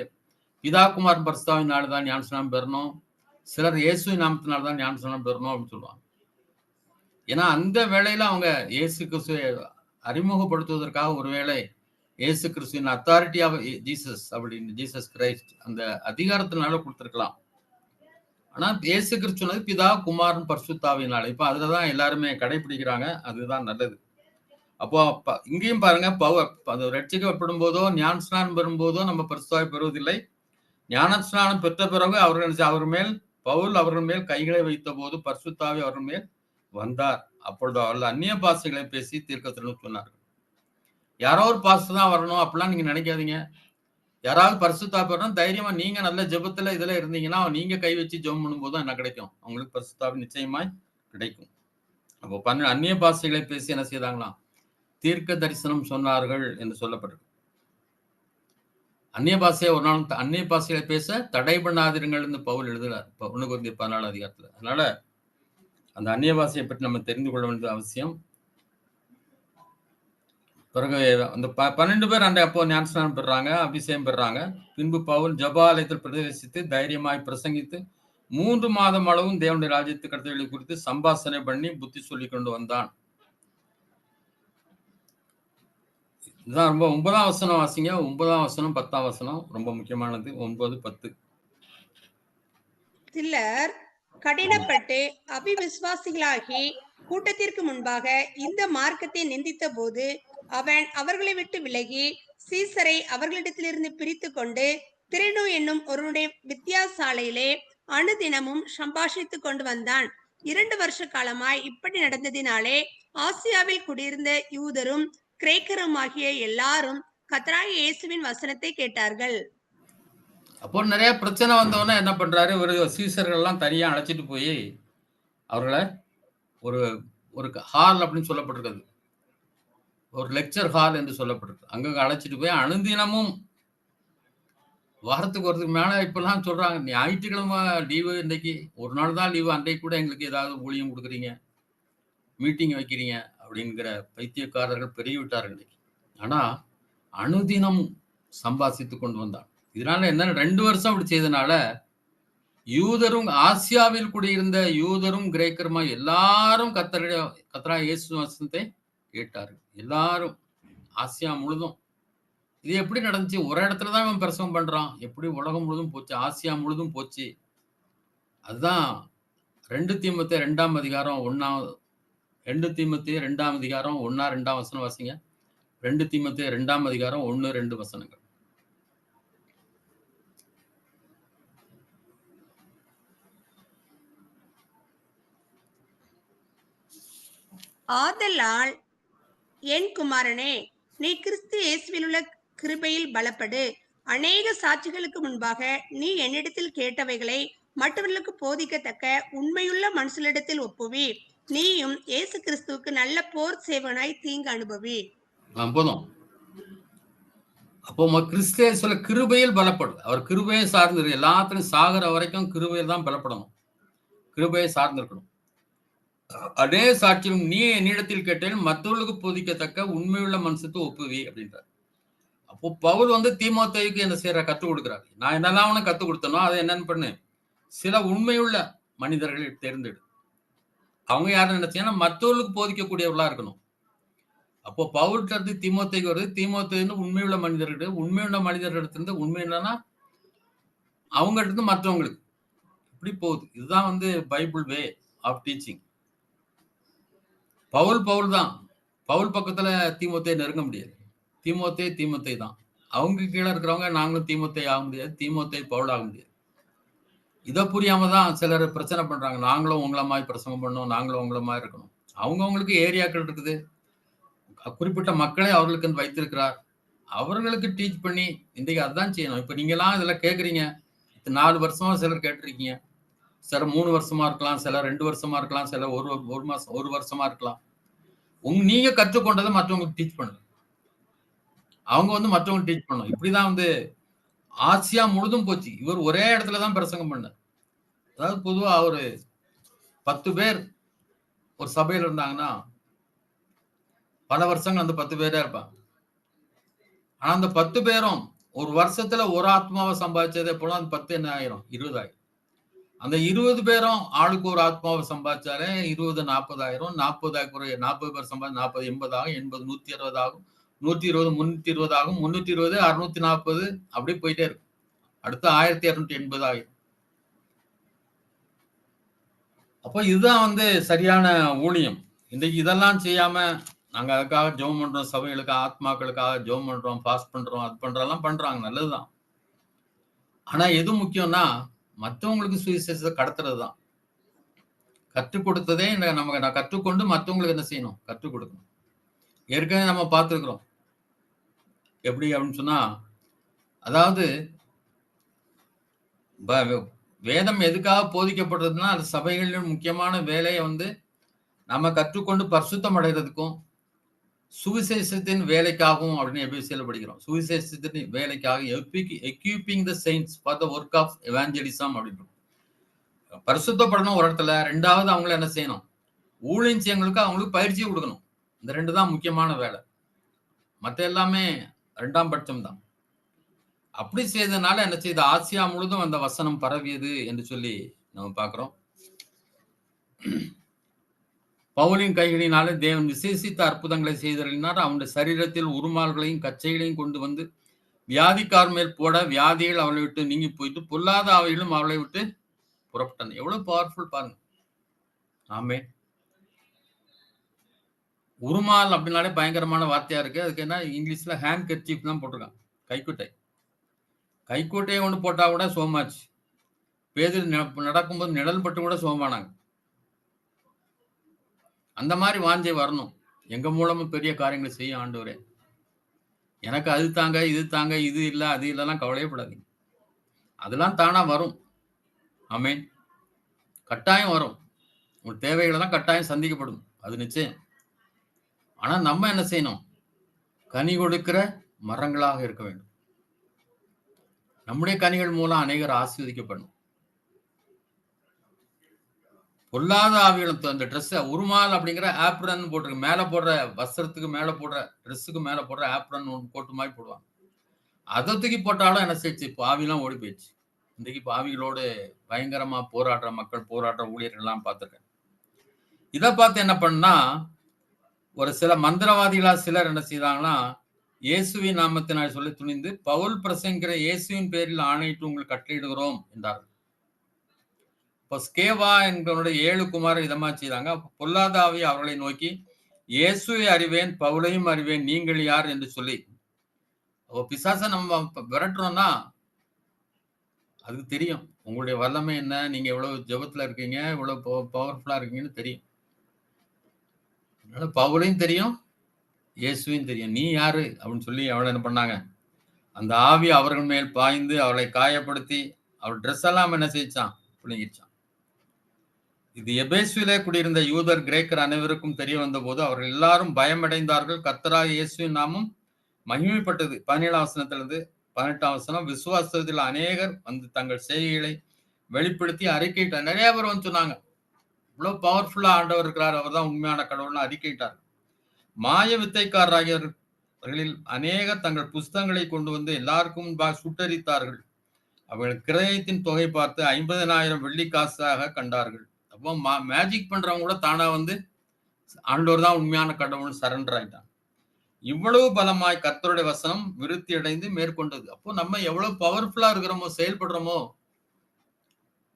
பிதா குமாரன் பரிசுத்தாவினால தான் ஞான ஸ்நானம் பெறணும், சிலர் இயேசுவின் நாமத்தினால தான் ஞான ஸ்நானம் பெறணும் அப்படின்னு சொல்லுவாங்க. ஏன்னா அந்த வேளையில அவங்க இயேசு கிறிஸ்துவை அறிமுகப்படுத்துவதற்காக ஒருவேளை இயேசு கிறிஸ்துவின் அத்தாரிட்டி ஆஃப் ஜீசஸ் அப்படின்னு ஜீசஸ் கிரைஸ்ட் அந்த அதிகாரத்தினால கொடுத்திருக்கலாம். ஆனா இயேசு கிறிஸ்து சொன்னது பிதா குமாரன் பரிசுத்தாவினால. இப்ப அதுலதான் எல்லாருமே கடைபிடிக்கிறாங்க, அதுதான் நல்லது. அப்போ இங்கேயும் பாருங்க, ரட்சிக்கப்படும் போதோ ஞான ஸ்நானம் பெறும்போதோ நம்ம பரிசுத்தாவை பெறுவதில்லை. ஞான ஸ்நானம் பெற்ற பிறகு அவர் மேல் பவுல் அவர்கள் மேல் கைகளை வைத்த போது பரிசுத்தாவி அவர்கள் மேல் வந்தார். அப்பொழுது அவர்கள் அந்நிய பாஷைகளை பேசி தீர்க்கதரிசனம் சொன்னார்கள். யாரோ ஒரு பாஸ்டர் தான் வரணும் அப்படிலாம் நீங்க நினைக்காதீங்க. யாராவது பரிசுத்தாவி பெறணும், தைரியமா நீங்க நல்ல ஜெபத்துல இதுல இருந்தீங்கன்னா நீங்க கை வச்சு ஜெபம் பண்ணும்போது என்ன கிடைக்கும், அவங்களுக்கு பரிசுத்தாவி நிச்சயமாய் கிடைக்கும். அப்போ அந்நிய பாஷைகளை பேசி என்ன செய்தாங்களாம், தீர்க்க தரிசனம் சொன்னார்கள் என்று சொல்லப்பட்டிருக்கு. அந்நிய பாஷையை ஒரு நாள் அந்நிய பாஷைகளை பேச தடை பண்ணாதிருங்கள் என்று பவுல் எழுதுறார் 1 கொரிந்தியர் 14 அதிகாரத்துல. அதனால அந்த அந்நிய பாஷையை பற்றி நம்ம தெரிந்து கொள்ள வேண்டிய அவசியம். பிறகு அந்த 12 பேர் அந்த அப்போ ஞானஸ்நானம் பெறாங்க, அபிஷேகம் பெறாங்க. பின்பு பவுல் ஜபாலயத்தில் பிரவேசித்து தைரியமாய் பிரசங்கித்து 3 மாதம் அளவும் தேவனுடைய ராஜ்யத்து கட்டளைகளை குறித்து சம்பாஷணை பண்ணி புத்தி சொல்லி கொண்டு வந்தான். இதுதான் ரொம்ப 9ஆம் வசனம் வாசிங்க. 9ஆம் வசனம் 10ஆம் வசனம் ரொம்ப முக்கியமானது. 9, 10. சிலர் கடினப்பட்டு அவிவிசுவாசிகளாகி கூட்டத்திற்கு முன்பாக இந்த மார்க்கத்தை நிந்தித்த போது அவன் அவர்களை விட்டு விலகி சீசரை அவர்களிடத்திலிருந்து பிரித்து கொண்டு திரேனு என்னும் ஒருவனுடைய வித்தியாசாலையிலே அனுதினமும் சம்பாஷித்து கொண்டு வந்தான். 2 வருஷ காலமாய் இப்படி நடந்ததினாலே ஆசியாவில் குடியிருந்த யூதரும் கிரேக்கருமாகிய எல்லாரும் கர்த்தராகிய இயேசுவின் வசனத்தை கேட்டார்கள். அப்போ நிறைய பிரச்சனை வந்தவொடனே என்ன பண்றாரு, ஒரு சீசர்கள் எல்லாம் தனியா அழைச்சிட்டு போய் அவர்களை ஒரு ஒரு ஹால் அப்படின்னு சொல்லப்பட்டிருக்கிறது, ஒரு லெக்சர் ஹால் என்று சொல்லப்பட்டிருக்கு, அங்க அழைச்சிட்டு போய் அனுதினமும் வாரத்துக்கு ஒருத்துக்கு மேல இப்பெல்லாம் சொல்றாங்க, ஞாயிற்றுக்கிழமை லீவு, இன்னைக்கு ஒரு நாள் தான் லீவு, அன்றைக்கு கூட எங்களுக்கு ஏதாவது ஊழியம் கொடுக்குறீங்க, மீட்டிங் வைக்கிறீங்க அப்படிங்கிற பைத்தியக்காரர்கள் பெருகிவிட்டார்கள் இன்னைக்கு. ஆனா அனுதினம் சம்பாசித்து கொண்டு வந்தான். இதனால என்ன, 2 வருஷம் அப்படி செய்தனால யூதரும் ஆசியாவில் குடியிருந்த யூதரும் கிரேக்கருமா எல்லாரும் கர்த்தராகிய இயேசு வசனத்தை கேட்டார்கள். எல்லாரும் ஆசியா முழுதும். இது எப்படி நடந்துச்சு, ஒரு இடத்துலதான் அவன் பிரசவம் பண்றான், எப்படி உலகம் முழுதும் போச்சு, ஆசியா முழுதும் போச்சு. அதுதான் 2 தீமோத்தேயு 2ஆம் அதிகாரம் 1 2 தீமோத்தேயு 2ஆம் அதிகாரம் 1, 2ஆம் வசனம் வாசிங்க. 2 தீமோத்தேயு 2ஆம் அதிகாரம் 1, 2 வசனங்கள். ஆதலால் என் குமாரனே, நீ கிறிஸ்து இயேசுவில் உள்ள கிருபையில் பலப்படு. அநேக சாட்சிகளுக்கு முன்பாக நீ என்னிடத்தில் கேட்டவைகளை மற்றவர்களுக்கு போதிக்கத்தக்க உண்மையுள்ள மனுஷனிடத்தில் ஒப்புவி. நீயும் இயேசு கிறிஸ்துவுக்கு நல்ல போர் சேவனாய் தீங்கு அனுபவி. போதும். அப்போ கிறிஸ்து சொல்ல கிருபையில் பலப்படும். அவர் கிருபையை சார்ந்து எல்லாத்திலும் சாகிற வரைக்கும் கிருபையில் தான் பலப்படணும், கிருபையை சார்ந்திருக்கணும். அதே சாட்சியம் நீ என்னிடத்தில் கேட்டேன் மற்றவர்களுக்கு போதிக்கத்தக்க உண்மையுள்ள மனுஷத்து ஒப்புவி அப்படின்றார். அப்போ பவுல் வந்து தீமோத்தேயுக்கு என்ன செய்யற கற்றுக் கொடுக்கிறார். நான் என்னெல்லாம் அவனுக்கு கற்றுக் கொடுத்தனோ அதை என்னன்னு பண்ணு, சில உண்மையுள்ள மனிதர்களை தேர்ந்தெடு. அவங்க யாரும் நினைச்சீங்கன்னா மற்றவர்களுக்கு போதிக்கக்கூடியவர்களா இருக்கணும். அப்போ பவுல்கிட்ட இருந்து தீமோத்தேயுக்கு வருது. தீமோத்தேயுன்னு உண்மையுள்ள மனிதர்கள், உண்மையுள்ள மனிதர்களிடத்திலிருந்து உண்மை என்னன்னா அவங்க இருந்து மற்றவங்களுக்கு இப்படி போகுது. இதுதான் வந்து Bible way of teaching. Paul தான். பவுல் பக்கத்துல தீமோத்தேயு நெருங்க முடியாது. தீமோத்தேயு தான். அவங்க கீழே இருக்கிறவங்க நாங்களும் தீமோத்தேயு ஆக முடியாது, தீமோத்தேயு பவுல் ஆக முடியாது. இதை புரியாம தான் சிலர் பிரச்சனை பண்றாங்க. நாங்களும் உங்களை மாதிரி பிரசங்கம் பண்ணணும், நாங்களும் உங்களை மாதிரி இருக்கணும். அவங்கவுங்களுக்கு ஏரியாக்கள் இருக்குது, குறிப்பிட்ட மக்களை அவர்களுக்கு வைத்திருக்கிறார். அவர்களுக்கு டீச் பண்ணி இன்றைக்கு அதுதான் செய்யணும். இப்ப நீங்கெல்லாம் இதெல்லாம் கேட்குறீங்க, 4 வருஷமா சிலர் கேட்டிருக்கீங்க, சிலர் 3 வருஷமா இருக்கலாம், சிலர் 2 வருஷமா இருக்கலாம், சிலர் ஒரு வருஷமா இருக்கலாம். நீங்க கற்றுக்கொண்டதை மற்றவங்களுக்கு டீச் பண்ணுங்க. அவங்க வந்து மற்றவங்க டீச் பண்ணணும். இப்படிதான் வந்து ஆசியா முழுதும் போச்சு. இவர் ஒரே இடத்துலதான் பிரசங்கம் பண்ணார். அதாவது பொதுவா ஒரு 10 பேர் ஒரு சபையில இருந்தாங்கன்னா பல வருஷங்கள் அந்த 10 பேரே இருப்பாங்க. ஆனா அந்த 10 பேரும் ஒரு வருஷத்துல ஒரு ஆத்மாவை சம்பாதிச்சதே போல அந்த 10 என்ன ஆயிரும், 20 ஆயிரம். அந்த 20 பேரும் ஆளுக்கு ஒரு ஆத்மாவை சம்பாதிச்சாலே 20 40 ஆயிரம். 40 பேர் சம்பாதி 40 80 ஆகும், 80 160 ஆகும், 120 320 ஆகும், 320 640 அப்படியே போயிட்டே இருக்கும். அடுத்து 1280 ஆயிரும். அப்போ இதுதான் வந்து சரியான ஊழியம். இன்றைக்கு இதெல்லாம் செய்யாம நாங்க அதுக்காக ஜெபம் பண்றோம், சபைகளுக்கு ஆத்மாக்களுக்காக ஜெபம் பண்றோம், பாஸ் பண்றோம், அது பண்றதெல்லாம் பண்றாங்க, நல்லதுதான். ஆனா எது முக்கியம்னா மற்றவங்களுக்கு சுவிசேஷத்தை கடத்துறது தான். கற்றுக் கொடுத்ததே நான் கற்றுக்கொண்டு மற்றவங்களுக்கு என்ன செய்யணும், கற்றுக் கொடுக்கணும். ஏற்கனவே நம்ம பார்த்துருக்கிறோம் எப்படி அப்படின்னு சொன்னா, அதாவது வேதம் எதுக்காக போதிக்கப்படுறதுன்னா அது சபைகளின் முக்கியமான வேலையை வந்து நம்ம கற்றுக்கொண்டு பரிசுத்தம் அடைகிறதுக்கும் சுவிசேஷத்தின் வேலைக்காகவும் அப்படின்னு எபேசியர்ல படிக்கிறோம். சுவிசேஷத்தின் வேலைக்காக equipping the saints for the work of evangelism அப்படின்னு பரிசுத்தப்படணும் ஒரு இடத்துல. ரெண்டாவது அவங்கள என்ன செய்யணும், ஊழியம் செய்யங்களுக்கு அவங்களுக்கு பயிற்சி கொடுக்கணும். இந்த 2 தான் முக்கியமான வேலை. மற்ற எல்லாமே 2ஆம் பட்சம் தான். அப்படி செய்ததுனால என்ன செய்யுது, ஆசியா முழுதும் அந்த வசனம் பரவியது என்று சொல்லி நம்ம பார்க்கிறோம். பவுலின் கைகளினாலே தேவன் விசேஷித்த அற்புதங்களை செய்தறினார். அவனுடைய சரீரத்தில் உருமால்களையும் கச்சைகளையும் கொண்டு வந்து வியாதிக்கார் மேல் போட வியாதிகள் அவளை விட்டு நீங்கி போயிட்டு பொல்லாத ஆவைகளும் அவளை விட்டு புறப்பட்டன. எவ்வளவு பவர்ஃபுல் பாருங்க. ஆமே. உருமால் அப்படின்னாலே பயங்கரமான வார்த்தையா இருக்கு. அதுக்கு என்ன இங்கிலீஷ்ல ஹேண்ட் கர்ச்சீஃப் தான் போட்டிருக்காங்க, கைக்குட்டை. கைக்குட்டையை கொண்டு போட்டா கூட சோமாச்சு. பேதில் நடக்கும்போது நிழல் பட்டு கூட சோமானாங்க. அந்த மாதிரி வாஞ்சை வரணும். எங்க மூலமும் பெரிய காரியங்களை செய்ய ஆண்டவரே, எனக்கு அது தாங்க இது தாங்க இது இல்லை அது இல்லைலாம் கவலையப்படாதீங்க. அதெல்லாம் தானா வரும். ஆமென். கட்டாயம் வரும். உங்கள் தேவைகளெல்லாம் கட்டாயம் சந்திக்கப்படும், அது நிச்சயம். ஆனா நம்ம என்ன செய்யணும், கனி கொடுக்கிற மரங்களாக இருக்க வேண்டும். நம்முடைய கனிகள் மூலம் அநேகர் ஆசீர்வதிக்கப்படணும். பொல்லாத ஆவிகளும் அந்த ட்ரெஸ் உருமால் அப்படிங்கிற ஆப்ரன் போட்டிருக்கு. மேல போடுற வஸ்திரத்துக்கு மேல போடுற ட்ரெஸ்ஸுக்கு மேல போடுற ஆப்ரன் கோட்டு மாதிரி போடுவாங்க. அதை தூக்கி போட்டாலும் என்ன செய்ச்சு, பாவிலாம் ஓடி போயிடுச்சு. இன்றைக்கு பாவிகளோடு பயங்கரமா போராடுற மக்கள், போராடுற ஊழியர்கள்லாம் பார்த்துருக்கேன். இதை பார்த்து என்ன பண்ணா, ஒரு சில மந்திரவாதிகளா சிலர் என்ன செய்தாங்கன்னா, இயேசுவின் நாமத்தினால் சொல்லி துணிந்து பவுல் பிரசங்கிற இயேசுவின் பேரில் ஆணையிட்டு உங்களுக்கு கட்டளையிடுகிறோம் என்றார்கள். இப்போ ஸ்கேவா என்பவனுடைய 7 குமாரர் இதமா செய்தாங்க. பொல்லாதாவி அவர்களை நோக்கி இயேசுவை அறிவேன், பவுலையும் அறிவேன், நீங்கள் யார் என்று சொல்லி. பிசாசை நம்ம விரட்டுறோம்னா அதுக்கு தெரியும் உங்களுடைய வல்லமை என்ன, நீங்க எவ்வளவு ஜெபத்துல இருக்கீங்க, எவ்வளவு பவர்ஃபுல்லா இருக்கீங்கன்னு தெரியும். அதனால பவுலையும் தெரியும், இயேசுவையும் தெரியும். நீ யாரு அப்படின்னு சொல்லி அவளை என்ன பண்ணாங்க, அந்த ஆவி அவர்கள் மேல் பாய்ந்து அவளை காயப்படுத்தி அவள் ட்ரெஸ் எல்லாம் என்ன செய்யிச்சான், பிள்ளைங்கிச்சான். இது எபேசுவிலே குடியிருந்த யூதர் கிரேக்கர் அனைவருக்கும் தெரிய வந்த போது அவர்கள் எல்லாரும் பயமடைந்தார்கள். கர்த்தராகிய இயேசுவின் நாமம் மகிமைப்பட்டது. 17ஆம் வசனத்திலிருந்து 18ஆம் வசனம். விசுவாசத்தில் அநேகர் வந்து தங்கள் செய்கைகளை வெளிப்படுத்தி அறிக்கையிட்டார். நிறைய பேர் வந்து சொன்னாங்க, இவ்வளவு பவர்ஃபுல்லா ஆண்டவர் இருக்கிறார், அவர் தான் உண்மையான கடவுள்னு அறிக்கையிட்டார். மாய வித்தைக்காரராகியவர்களில் அநேகர் தங்கள் புஸ்தகங்களை கொண்டு வந்து எல்லாருக்கும் முன்பாக சுட்டரித்தார்கள். அவர்கள் கிரயத்தின் தொகை பார்த்து 50,000 வெள்ளி காசாக கண்டார்கள். அப்போ மேஜிக் பண்றவங்க கூட தானா வந்து ஆண்டவர் தான் உண்மையான கடவுள் சரண்டர் ஆயிட்டான். இவ்வளவு பலமாய் கர்த்தருடைய வசனம் விருத்தி அடைந்து மேற்கொண்டது. அப்போ நம்ம எவ்வளவு பவர்ஃபுல்லா இருக்கிறோமோ, செயல்படுறோமோ,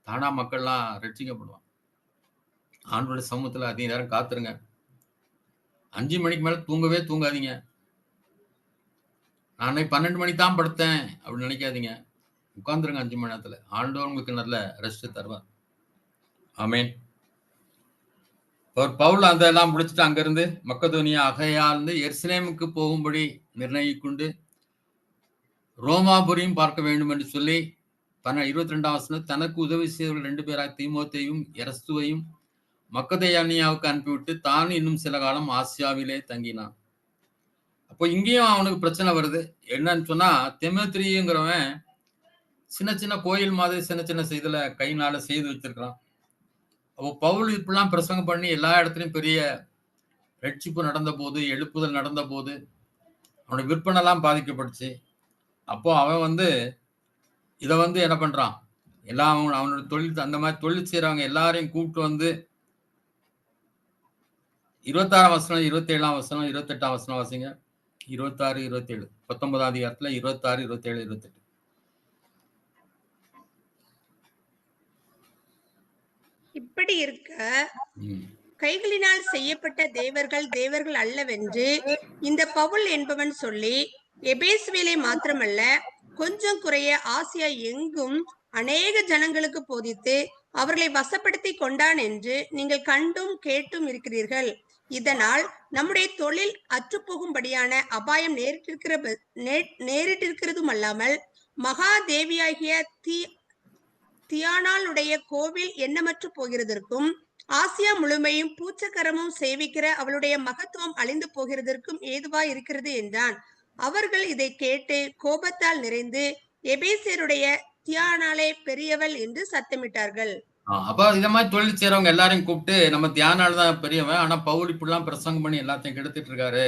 தானா மக்கள்லாம் ரட்சிக்கப்படுவாங்க. ஆண்டோட சமூகத்துல அதிக நேரம் காத்துருங்க. 5 மணிக்கு மேல தூங்கவே தூங்காதீங்க. நானே 12 மணி தான் படுத்தேன் அப்படின்னு நினைக்காதீங்க. உட்கார்ந்துருங்க 5 மணி நேரத்துல. ஆண்டவர் உங்களுக்கு நல்ல ரெஸ்ட் தருவார். ஆமென். பவுல் அதெல்லாம் முடிச்சுட்டு அங்கிருந்து மக்கதோனியா அகையாந்து எருசலேமுக்கு போகும்படி நிர்ணயிக்கொண்டு ரோமாபுரியும் பார்க்க வேண்டும் என்று சொல்லி 22ஆம் வசனம், தனக்கு உதவி செய்தவர்கள் 2 பேராக தீமோத்தேயும் எரஸ்துவையும் மக்கதேயானியாவுக்கு அனுப்பிவிட்டு தான் இன்னும் சில காலம் ஆசியாவிலே தங்கினான். அப்போ இங்கேயும் அவனுக்கு பிரச்சனை வருது. என்னன்னு சொன்னா, தீமோத்தேயுங்கிறவன் சின்ன சின்ன கோயில் மாதிரி சின்ன சின்ன செய்தில கையினால செய்து வச்சிருக்கான். அப்போ பவுல் இப்படிலாம் பிரசங்கம் பண்ணி எல்லா இடத்துலயும் பெரிய ரட்சிப்பு நடந்த போது, எழுப்புதல் நடந்த போது, அவனுடைய விற்பனை எல்லாம் பாதிக்கப்பட்டுச்சு. அப்போ அவன் வந்து இதை வந்து என்ன பண்றான், எல்லாம் அவனோட தொழில் அந்த மாதிரி தொழில் செய்யறவங்க எல்லாரையும் கூப்பிட்டு வந்து 26ஆம் வசனம், 27ஆம் வசனம், 28ஆம் வசனம் வாசிங்க. 26, 27, 19ஆம் அதிகாரத்துல 26, 27, 28. இப்படி இருக்க கைகளினால் செய்யப்பட்ட தேவர்கள் அல்லவென்று இந்த பவுல் என்பவன் சொல்லி எபேசுவிலே மாத்திரமல்ல கொஞ்சம் குறைய ஆசியா எங்கும் அநேக ஜனங்களுக்கு போதித்து அவர்களை வசப்படுத்தி கொண்டான் என்று நீங்கள் கண்டும் கேட்டும் இருக்கிறீர்கள். இதனால் நம்முடைய தொழில் அற்றுப்போகும்படியான அபாயம் நேரிட்டிருக்கிறதும் அல்லாமல் மகாதேவியாகிய தியானாளுடைய கோவில் எண்ணமற்று போகிறதற்கும் ஆசியா முழுமையும் பூச்சக்கரமும் சேவிக்கிற அவளுடைய மகத்துவம் அழிந்து போகிறதற்கும் ஏதுவாய் இருக்கிறது என்றான். அவர்கள் இதை கேட்டு கோபத்தால் நிறைந்து எபேசியருடைய தியானாலே பெரியவள் என்று சத்தமிட்டார்கள். அப்ப இத மாதிரி தொழில் செய்யறவங்க எல்லாரையும் கூப்பிட்டு, நம்ம தியானால தான் பெரியவன், ஆனா பவுல் இப்படிலாம் பிரசங்கம் பண்ணி எல்லாத்தையும் கெடுத்துட்டு இருக்காரு,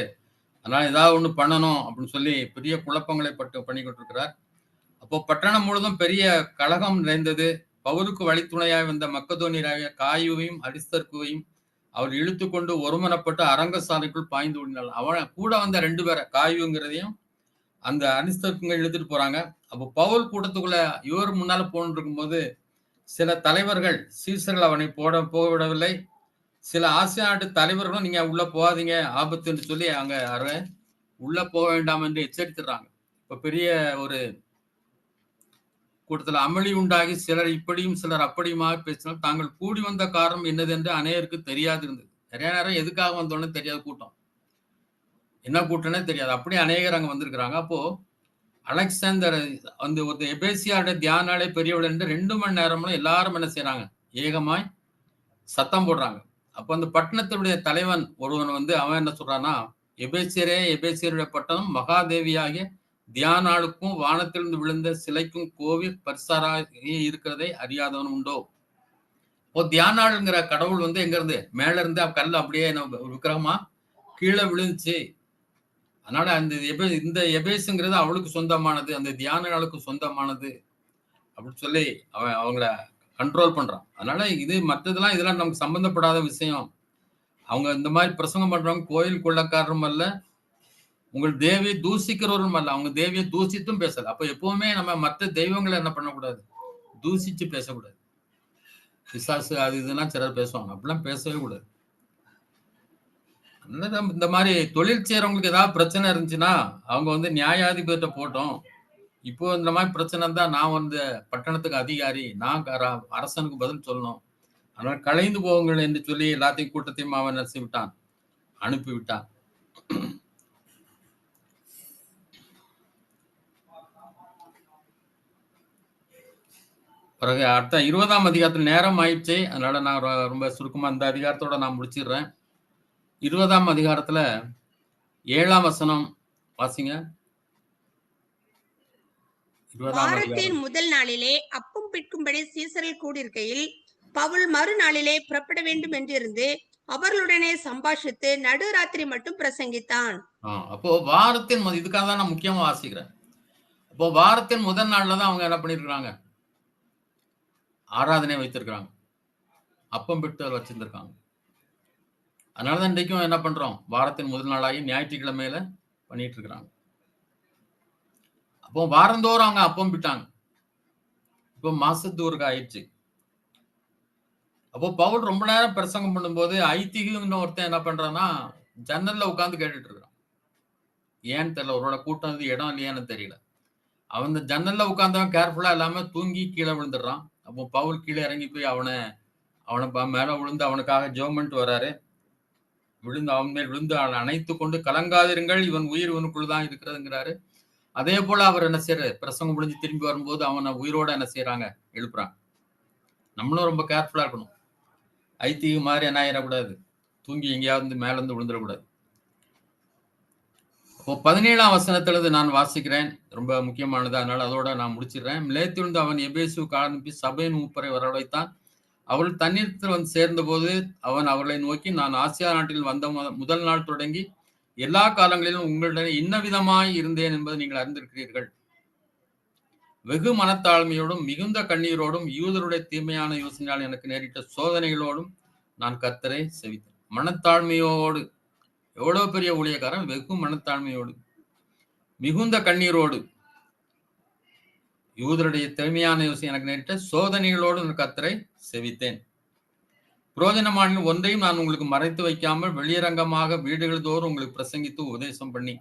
அதனால ஏதாவது ஒண்ணு பண்ணணும் அப்படின்னு சொல்லி பெரிய குழப்பங்களை பண்ணிக்கிட்டு இருக்கிறார். அப்போ பட்டணம் முழுதும் பெரிய கலகம் நிறைந்தது. பவுலுக்கு வழித்துணையாய் வந்த மக்கதோனியராகிய காயுவையும் அரிஸ்தர்க்குவையும் அவர் இழுத்து கொண்டு ஒருமனப்பட்டு அரங்கசாலைக்குள் பாய்ந்து ஓடினாள். அவன் கூட வந்த 2 பேரை, காயுங்கிறதையும் அந்த அரிஸ்தர்க்குங்க இழுத்துட்டு போறாங்க. அப்போ பவுல் கூட்டத்துக்குள்ள இவர் முன்னால போன்னு இருக்கும்போது சில தலைவர்கள் சீசர்கள் அவனை போக விடவில்லை. சில ஆசியா நாட்டு தலைவர்களும் நீங்க உள்ள போகாதீங்க, ஆபத்துன்னு சொல்லி அங்க உள்ள போக வேண்டாம் என்று எச்சரித்துறாங்க. இப்ப பெரிய ஒரு கூட்டத்துல அமளி உண்டாகி சிலர் இப்படியும் சிலர் அப்படியுமாக பேசினால் தாங்கள் கூடி வந்த காரணம் என்னதென்று அநேகருக்கு தெரியாது இருந்தது. நிறைய நேரம் எதுக்காக வந்தோன்னு தெரியாத கூட்டம், என்ன கூட்டம்னே தெரியாது. அப்படியே அநேகர் அங்க வந்திருக்கிறாங்க. அப்போ அலெக்சாந்தர் வந்து ஒரு எபேசியாவோட தியானாலே பெரியவள் என்று 2 மணி நேரம்ல எல்லாரும் என்ன செய்யறாங்க, ஏகமாய் சத்தம் போடுறாங்க. அப்போ அந்த பட்டணத்தினுடைய தலைவன் ஒருவன் வந்து அவன் என்ன சொல்றான்னா, எபேசியருடைய பட்டணம் மகாதேவியாகிய தியானாளுக்கும் வானத்திலிருந்து விழுந்த சிலைக்கும் கோவில் பரிசாராக இருக்கிறதை அறியாதவன் உண்டோ? இப்போ தியானாளுங்கிற கடவுள் வந்து எங்க இருந்து, மேல இருந்து கல் அப்படியே விக்கிரகமா கீழே விழுந்துச்சு. அதனால அந்த இந்த எபேசுங்கிறது அவளுக்கு சொந்தமானது, அந்த தியானாளுக்கு சொந்தமானது அப்படின்னு சொல்லி அவங்கள கண்ட்ரோல் பண்றான். அதனால இது மற்றதெல்லாம் இதெல்லாம் நமக்கு சம்பந்தப்படாத விஷயம். அவங்க இந்த மாதிரி பிரசங்கம் பண்றவங்க கோயில் கொள்ளக்காரரும் அல்ல, உங்கள் தேவியை தூசிக்கிறவரும் அல்ல, அவங்க தேவியை தூசித்தும் பேசல. அப்ப எப்பவுமே நம்ம மற்ற தெய்வங்களை என்ன பண்ணக்கூடாது, தூசிச்சு பேசக்கூடாது. பிசாசு அது இதெல்லாம் சிலர் பேசுவாங்க, அப்படிலாம் பேசவே கூடாது. இந்த மாதிரி தொழில் செய்யறவங்களுக்கு ஏதாவது பிரச்சனை இருந்துச்சுன்னா அவங்க வந்து நியாயாதிபதிட்ட போட்டோம். இப்போ இந்த மாதிரி பிரச்சனை தான், நான் வந்து பட்டணத்துக்கு அதிகாரி, நான் அரசனுக்கு பதில் சொல்லணும், அதனால கலைந்து போகுங்கள் என்று சொல்லி எல்லாத்தையும் கூட்டத்தையும் அவன் நசி விட்டான், அனுப்பிவிட்டான். பிறகு அடுத்த 20ஆம் அதிகாரத்தில் நேரம் ஆயிடுச்சு, அதனால நான் ரொம்ப சுருக்கமா அந்த அதிகாரத்தோட நான் முடிச்சிடுறேன். 20ஆம் அதிகாரத்துல 7ஆம் வசனம் வாசிங்க. வாரத்தின் முதல் நாளிலே அப்பம் பிற்கும்படி சீசரில் கூடியிருக்கையில் பவுல் மறுநாளிலே புறப்பட வேண்டும் என்றிருந்து அவர்களுடனே சம்பாஷித்து நடுராத்திரி மட்டும் பிரசங்கித்தான். அப்போ வாரத்தின் இதுக்காக தான் நான் முக்கியமா வாசிக்கிறேன். அப்போ வாரத்தின் முதல் நாள்ல தான் அவங்க என்ன பண்ணிருக்காங்க, ஆராதனை வைத்திருக்கிறாங்க, அப்பம் பிட்டு அதை வச்சிருந்திருக்காங்க. அதனாலதான் இன்றைக்கும் என்ன பண்றோம், வாரத்தின் முதல் நாளாகி ஞாயிற்றுக்கிழமையில பண்ணிட்டு இருக்கிறாங்க. அப்போ வாரந்தோறும் அவங்க அப்பம் பிட்டாங்க. இப்போ மாசத்தூருக்கு ஆயிடுச்சு. அப்போ பவுல் ரொம்ப நேரம் பிரசங்கம் பண்ணும்போது ஐத்திகன்னு ஒருத்தன் என்ன பண்றான்னா ஜன்னல்ல உட்காந்து கேட்டுட்டு இருக்கிறான். ஏன்னு தெரியல, ஒருவேளை கூட்டம் இடம் இல்லையான்னு தெரியல. அவன் இந்த ஜன்னல்ல உட்காந்தவன் கேர்ஃபுல்லா இல்லாம தூங்கி கீழே விழுந்துடுறான். அப்போ பவுல் கீழே இறங்கி போய் அவனை மேல விழுந்து அவனுக்காக ஜெபம் வராரு. அவன் மேல் விழுந்து அவனை அணைத்து கொண்டு கலங்காதிருங்கள், இவன் உயிர் இவனுக்குள் தான் இருக்கிறதுங்கிறாரு. அதே போல அவர் என்ன செய்யறாரு, பிரசங்கம் முடிஞ்சு திரும்பி வரும்போது அவனை உயிரோட என்ன செய்யறாங்க, எழுப்புறாங்க. நம்மளும் ரொம்ப கேர்ஃபுல்லா இருக்கணும். ஐத்திக மாதிரி என்ன ஆயிடக்கூடாது, தூங்கி எங்கேயாவது மேல இருந்து விழுந்துடக்கூடாது. இப்போ 17ஆம் வசனத்திலிருந்து நான் வாசிக்கிறேன், ரொம்ப முக்கியமானது, அதனால அதோட நான் முடிச்சிடுறேன். மிலேத்திலிருந்து அவன் எபேசுவுக்கு அனுப்பி சபையின் மூப்பரை வரவழைத்தான். அவள் தண்ணீரத்தில் வந்து சேர்ந்த போது அவன் அவர்களை நோக்கி, நான் ஆசியா நாட்டில் வந்த முதல் நாள் தொடங்கி எல்லா காலங்களிலும் உங்களிடம் இன்ன விதமாய் இருந்தேன் என்பதை நீங்கள் அறிந்திருக்கிறீர்கள். வெகு மனத்தாழ்மையோடும் மிகுந்த கண்ணீரோடும் யூதருடைய தீமையான யோசனையால் எனக்கு நேரிட்ட சோதனைகளோடும் நான் கர்த்தரை செவித்தேன். மனத்தாழ்மையோடு, எவ்வளவு பெரிய ஊழியக்காரன், வெகு மனத்தாழ்மையோடு மிகுந்த கண்ணீரோடு யூதருடைய தீமையான யோசனை எனக்கு நேரிட்ட சோதனைகளோடு நான் கர்த்தரை செவித்தேன். புரோஜனமான ஒன்றையும் நான் உங்களுக்கு மறைத்து வைக்காமல் வெளியரங்கமாக வீடுகள் தோறும் உங்களுக்கு பிரசங்கித்து உபதேசம் பண்ணி.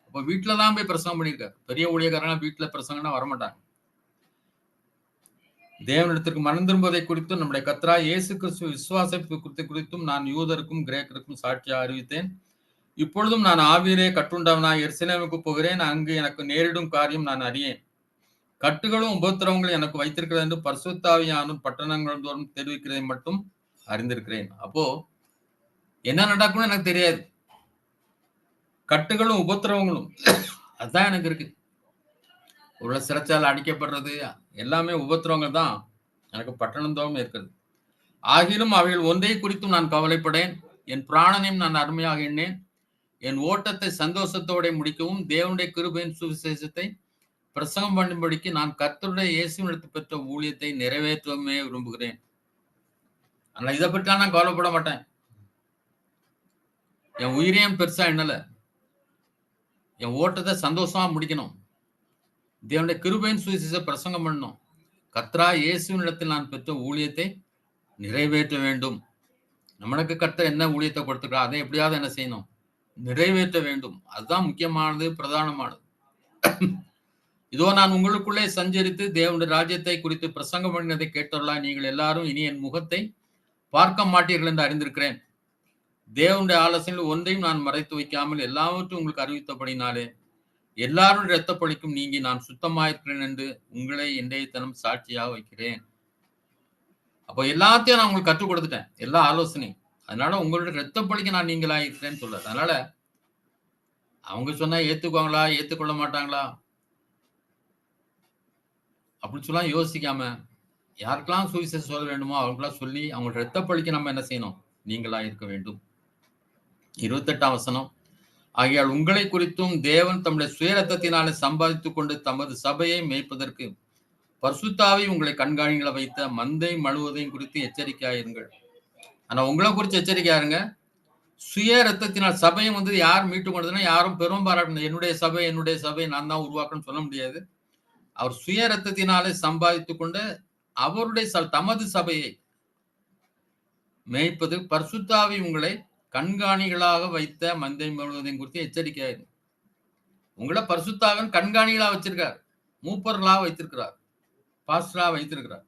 அப்ப வீட்டுலதான் போய் பிரசங்கம் பண்ணியிருக்காரு. பெரிய ஊழியக்காரங்க வீட்டுல பிரசங்கன்னா வரமாட்டாங்க. தேவனிடத்திற்கு மனம் திரும்புவதை குறித்தும் நம்முடைய கர்த்தராகிய இயேசு கிறிஸ்து விசுவாசத்தை குறித்தும் நான் யூதருக்கும் கிரேக்கருக்கும் சாட்சியாக அறிவித்தேன். இப்பொழுதும் நான் ஆவியிலே கட்டுண்டவனாய் எருசலேமுக்கு போகிறேன். அங்கு எனக்கு நேரிடும் காரியம் நான் அறியேன். கட்டுகளும் உபத்திரவங்களும் எனக்கு வைத்திருக்கிறது என்று பரிசுத்த ஆவியானவர் பட்டணங்கள் தோறும் தெரிவிக்கிறதை மட்டும் அறிந்திருக்கிறேன். அப்போ என்ன நடக்கும்னு எனக்கு தெரியாது. கட்டுகளும் உபத்திரவங்களும் அதுதான் எனக்கு இருக்கு. உள்ள சிறைச்சாலை அடிக்கப்படுறது எல்லாமே உபத்திரவங்கள் தான் எனக்கு பட்டணம் தோறும் இருக்கிறது. ஆகிலும் அவைகள் ஒன்றை குறித்தும் நான் கவலைப்படேன். என் பிராணனையும் நான் அருமையாக எண்ணேன். என் ஓட்டத்தை சந்தோஷத்தோட முடிக்கவும் தேவனுடைய கிருபையின் சுவிசேஷத்தை பிரசங்கம் பண்ணும்படிக்கு நான் கர்த்தருடைய இயேசுவினிடத்து பெற்ற ஊழியத்தை நிறைவேற்றவே விரும்புகிறேன். ஆனா இதை பற்றி நான் கவலைப்பட மாட்டேன். என் உயிரையும் பெருசா எண்ணல. என் ஓட்டத்தை சந்தோஷமா முடிக்கணும். தேவனுடைய கிருபையின் சுவிசேஷத்தை பிரசங்கம் பண்ணணும். கர்த்தராகிய இயேசுவினிடத்தில் நான் பெற்ற ஊழியத்தை நிறைவேற்ற வேண்டும். நம்மளுக்கு கர்த்தர் என்ன ஊழியத்தை கொடுத்துக்கிறா அதை எப்படியாவது என்ன செய்யணும், நிறைவேற்ற வேண்டும். அதுதான் முக்கியமானது, பிரதானமானது. இதோ நான் உங்களுக்குள்ளே சஞ்சரித்து தேவனுடைய ராஜ்யத்தை குறித்து பிரசங்கம் பண்ணினதை கேட்டவர்களாய் நீங்கள் எல்லாரும் இனி என் முகத்தை பார்க்க மாட்டீர்கள் என்று அறிந்திருக்கிறேன். தேவனுடைய ஆலோசனையில் ஒன்றையும் நான் மறைத்து வைக்காமல் எல்லாவற்றையும் உங்களுக்கு அறிவித்தபடினாலே எல்லாரும் இரத்த பழிக்கும் நீங்கி நான் சுத்தமாயிருக்கிறேன் என்று உங்களை இன்றைய தினம் சாட்சியாக வைக்கிறேன். அப்போ எல்லாத்தையும் நான் உங்களுக்கு கற்றுக் கொடுத்துட்டேன், எல்லா ஆலோசனையும். அதனால உங்களுடைய இரத்த பழிக்கு நான் நீங்களாயிருக்கிறேன்னு சொல்றாரு. அதனால அவங்க சொன்னா ஏத்துக்குவாங்களா ஏத்துக்கொள்ள மாட்டாங்களா அப்படின்னு சொல்ல யோசிக்காம யாருக்கெல்லாம் சுவிசேஷம் சொல்ல வேண்டுமோ அவங்களுக்கெல்லாம் சொல்லி அவங்க இரத்த பழிக்கு நம்ம என்ன செய்யணும், நீங்களா இருக்க வேண்டும். 28ஆம் வசனம், ஆகையால் உங்களை குறித்தும் தேவன் தம்முடைய சுய ரத்தத்தினாலே சம்பாதித்துக் கொண்டு தமது சபையை மேய்ப்பதற்கு பரிசுத்த ஆவி உங்களை கண்காணிகளை வைத்த மந்தை மழுவதையும் குறித்து எச்சரிக்கையாயிருங்கள். ஆனா உங்களை குறித்து எச்சரிக்கையாருங்க. சுய ரத்தத்தினால் சபையை யார் மீட்டு கொண்டதுன்னா யாரும் பெரும் பாராட்டணும், என்னுடைய சபை நான் தான் உருவாக்கணும்னு சொல்ல முடியாது. அவர் சுய ரத்தத்தினாலே சம்பாதித்துக் கொண்டு அவருடைய தமது சபையை மேய்ப்பது பரிசுத்த ஆவி உங்களை கண்காணிகளாக வைத்த மந்தை முழுவதையும் குறித்து எச்சரிக்கையாயிரு. உங்களை பரிசுத்த ஆவியின் கண்காணிகளா வச்சிருக்கார், மூப்பர்களாக வைத்திருக்கிறார், பாஸ்டரா வைத்திருக்கிறார்.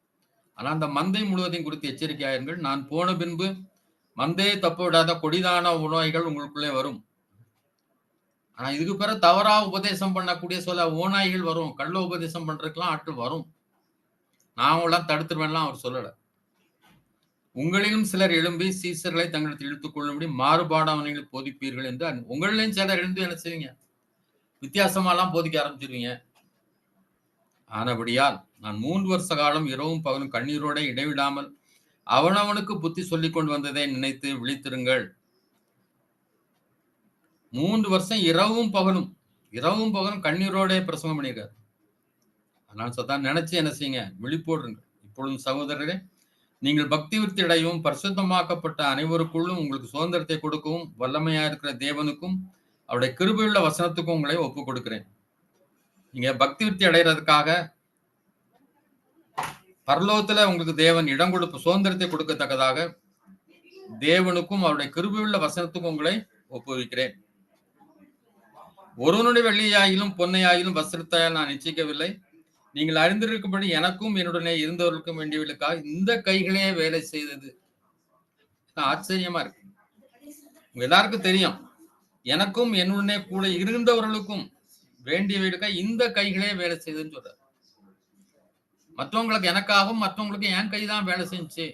ஆனா அந்த மந்தை முழுவதையும் குறித்து எச்சரிக்கையாயிருங்கள். நான் போன பின்பு மந்தையை தப்ப விடாத கொடிதான உணவாய்கள் உங்களுக்குள்ளே வரும். ஆனா இதுக்கு பிறகு தவறா உபதேசம் பண்ணக்கூடிய சொல்ல ஓநாய்கள் வரும். கள்ள உபதேசம் பண்றதுக்கெல்லாம் ஆட்கள் வரும். நான் அவங்களாம் தடுத்துருவேன்லாம் அவர் சொல்லல. உங்களிலும் சிலர் எழும்பி சீசர்களை தங்களுக்கு இழுத்துக் கொள்ளும்படி மாறுபாடானவர்களை போதிப்பீர்கள் என்று உங்களிலும் சிலர் எழுந்து என்ன செய்வீங்க, வித்தியாசமாலாம் போதிக்க ஆரம்பிச்சிருவீங்க. ஆனபடியால் நான் 3 வருஷ காலம் இரவும் பகலும் கண்ணீரோட இடைவிடாமல் அவனவனுக்கு புத்தி சொல்லிக் கொண்டு வந்ததை நினைத்து விழித்திருங்கள். 3 வருஷம் இரவும் பகலும் கண்ணீரோட பிரசங்கம் பண்ணியிருக்காரு. அதனால சதான் நினைச்சு என்ன செய்யுங்க, விழிப்போடுங்க. இப்பொழுதும் சகோதரரே, நீங்கள் பக்தி விருத்தி அடையவும் பரிசுத்தமாக்கப்பட்ட அனைவருக்குள்ளும் உங்களுக்கு சுதந்திரத்தை கொடுக்கவும் வல்லமையா இருக்கிற தேவனுக்கும் அவருடைய கிருபையுள்ள வசனத்துக்கும் உங்களை ஒப்புக் கொடுக்கிறேன். நீங்க பக்தி விருத்தி அடைகிறதுக்காக பரலோகத்துல உங்களுக்கு தேவன் இடம் கொடுப்பு சுதந்திரத்தை கொடுக்கத்தக்கதாக தேவனுக்கும் அவருடைய கிருபையுள்ள வசனத்துக்கும் உங்களை ஒப்புவிக்கிறேன். ஒருவனுடைய வெள்ளியாயிலும் பொன்னையாயிலும் வஸ்திரத்தாயால் நான் நிச்சயிக்கவில்லை. நீங்கள் அறிந்திருக்கும்படி எனக்கும் என்னுடனே இருந்தவர்களுக்கும் வேண்டியவர்களுக்காக இந்த கைகளே வேலை செய்தது. ஆச்சரியமா இருக்கு. உங்க எல்லாருக்கும் தெரியும், எனக்கும் என்னுடனே கூட இருந்தவர்களுக்கும் வேண்டியவர்களுக்காக இந்த கைகளே வேலை செய்ததுன்னு சொல்றாரு. மற்றவங்களுக்கு எனக்காகவும் மற்றவங்களுக்கு என் கைதான் வேலை செஞ்சு.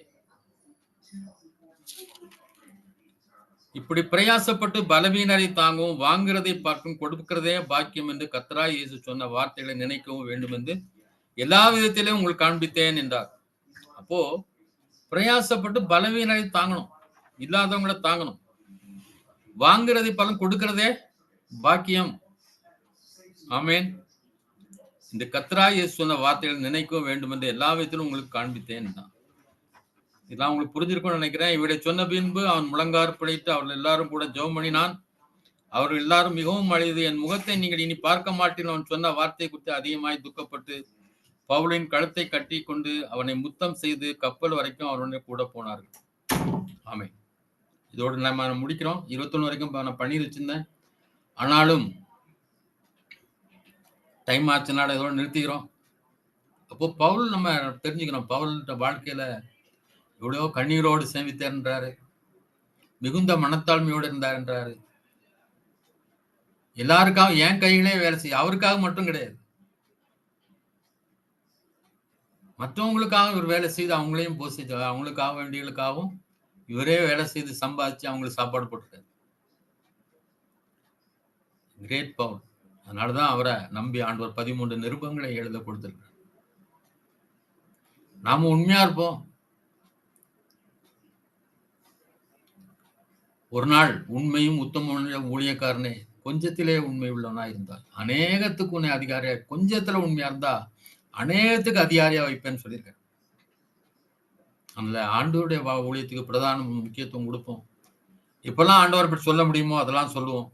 இப்படி பிரயாசப்பட்டு பலவீனரை தாங்கவும் வாங்குறதை பார்க்கும் கொடுக்கிறதே பாக்கியம் என்று கர்த்தராகிய இயேசு சொன்ன வார்த்தைகளை நினைக்கவும் வேண்டும் என்று எல்லா விதத்திலும் உங்களுக்கு காண்பித்தேன் என்றார். அப்போ பிரயாசப்பட்டு பலவீனரை தாங்கணும், இல்லாதவங்களை தாங்கணும். வாங்குறதை பலன் கொடுக்கிறதே பாக்கியம். ஆமேன். இந்த கர்த்தராகிய இயேசு சொன்ன வார்த்தைகளை நினைக்கவும் வேண்டும் என்று எல்லா விதத்திலும் உங்களுக்கு காண்பித்தேன் தான். இதெல்லாம் உங்களுக்கு புரிஞ்சிருக்கும்னு நினைக்கிறேன். இவரை சொன்ன பின்பு அவன் முழங்கார் பிழைத்து அவர்கள் எல்லாரும் கூட ஜெபம் பண்ணினான். அவர்கள் எல்லாரும் மிகவும் அழுது, என் முகத்தை நீங்கள் இனி பார்க்க மாட்டீர்கள் அவன் சொன்ன வார்த்தை குறித்து அதிகமாய் துக்கப்பட்டு பவுலின் கழுத்தை கட்டி கொண்டு அவனை முத்தம் செய்து கப்பல் வரைக்கும் அவனுடைய கூட போனார்கள். ஆமென். இதோடு நம்ம முடிக்கிறோம். 21 வரைக்கும் நான் பண்ணி வச்சிருந்தேன். ஆனாலும் டைம் ஆச்சுனால இதோட நிறுத்திக்கிறோம். அப்போ பவுல் நம்ம தெரிஞ்சுக்கணும், பவுல் வாழ்க்கையில எவ்வளோ கண்ணீரோடு சேமித்தார்ன்றாரு, மிகுந்த மனத்தாழ்மையோடு இருந்தார்ன்றாரு. எல்லாருக்காக என் கைகளே வேலை செய்ய, அவருக்காக மட்டும் கிடையாது, மற்றவங்களுக்காக இவர் வேலை செய்து அவங்களையும் போஷிச்சு, அவங்களுக்காக வேண்டியவங்களுக்காகவும் இவரே வேலை செய்து சம்பாதிச்சு அவங்களுக்கு சாப்பாடு போட்டுட்டார். கிரேட் பவுல். அதனாலதான் அவரை நம்பி ஆண்டவர் 13 நிருபங்களை எழுத கொடுத்திருக்கிறார். நாம உண்மையா இருப்போம். ஒரு நாள் உண்மையும் உத்தம ஊழியக்காரனே கொஞ்சத்திலே உண்மை உள்ளவனா இருந்தால் அநேகத்துக்கு உன்னை அதிகாரியா, கொஞ்சத்துல உண்மையா இருந்தா அநேகத்துக்கு அதிகாரியா வைப்பேன்னு சொல்லியிருக்காரு. அதனால ஆண்டவருடைய ஊழியத்துக்கு பிரதான முக்கியத்துவம் கொடுப்போம். இப்பெல்லாம் ஆண்டவர் இப்படி சொல்ல முடியுமோ அதெல்லாம் சொல்லுவோம்.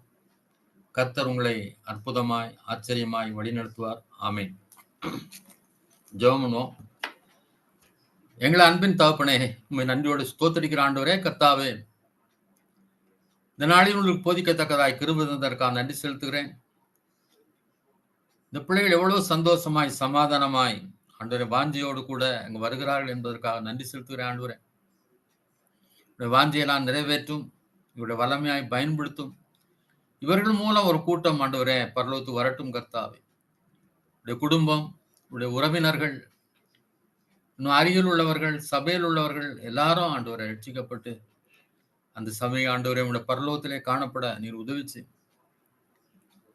கர்த்தர் உங்களை அற்புதமாய் ஆச்சரியமாய் வழிநடத்துவார். ஆமேன். ஜெபம் பண்ணுவோம். எங்களை அன்பின் தகப்பனே, உண்மை நன்றியோடு ஸ்தோத்திரிக்கிற ஆண்டவரே, கர்த்தாவே, இந்த நாளில் உங்களுக்கு போதிக்கத்தக்கதாய் கிருபை தந்ததற்காக நன்றி செலுத்துகிறேன். இந்த பிள்ளைகள் எவ்வளவு சந்தோஷமாய் சமாதானமாய் ஆண்டவரே வாஞ்சியோடு கூட அங்கு வருகிறார்கள் என்பதற்காக நன்றி செலுத்துகிறேன். ஆண்டவரே, வாஞ்சியெல்லாம் நிறைவேற்றும், இவருடைய வல்லமையாய் பயன்படுத்தும். இவர்கள் மூலம் ஒரு கூட்டம் ஆண்டவரே பரலோகத்துக்கு வரட்டும். கர்த்தாவே, உடைய குடும்பம், உடைய உறவினர்கள், இன்னும் அருகில் உள்ளவர்கள், சபையில் உள்ளவர்கள் எல்லாரும் ஆண்டவரை ரட்சிக்கப்பட்டு அந்த சபை ஆண்டவரே உடைய பரலோகத்திலே காணப்பட நீர் உதவிச்சு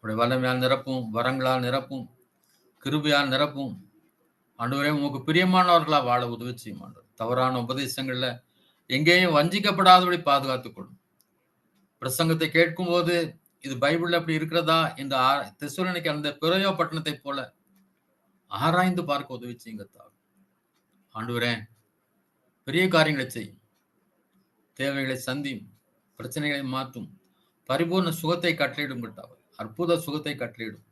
உடைய வல்லமையால் நிரப்பும், வரங்களால் நிரப்பும், கிருபையால் நிரப்பும். ஆண்டவரே உமக்கு பிரியமானவர்களா வாழ உதவிச்சு ஆண்டவர். தவறான உபதேசங்கள்ல எங்கேயும் வஞ்சிக்கப்படாதபடி பாதுகாத்துக் கொள்ளும். பிரசங்கத்தை கேட்கும் போது இது பைபிள்ல அப்படி இருக்கிறதா இந்த தெசலோனிக்கேயர் அந்த பெரோயா பட்டணத்தை போல ஆராய்ந்து பார்க்க உதவிச்சுங்க. ஆண்டவரே, பெரிய காரியங்களை செய், தேவைகளை சந்தியும், பிரச்சனைகளை மாற்றும், பரிபூர்ண சுகத்தை கட்டளையிடும். கட்டாவை அற்புத சுகத்தை கட்டளையிடும்.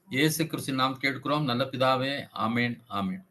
இயேசு கிறிஸ்து நாம் கேட்கிறோம் நல்ல பிதாவே. ஆமேன், ஆமேன்.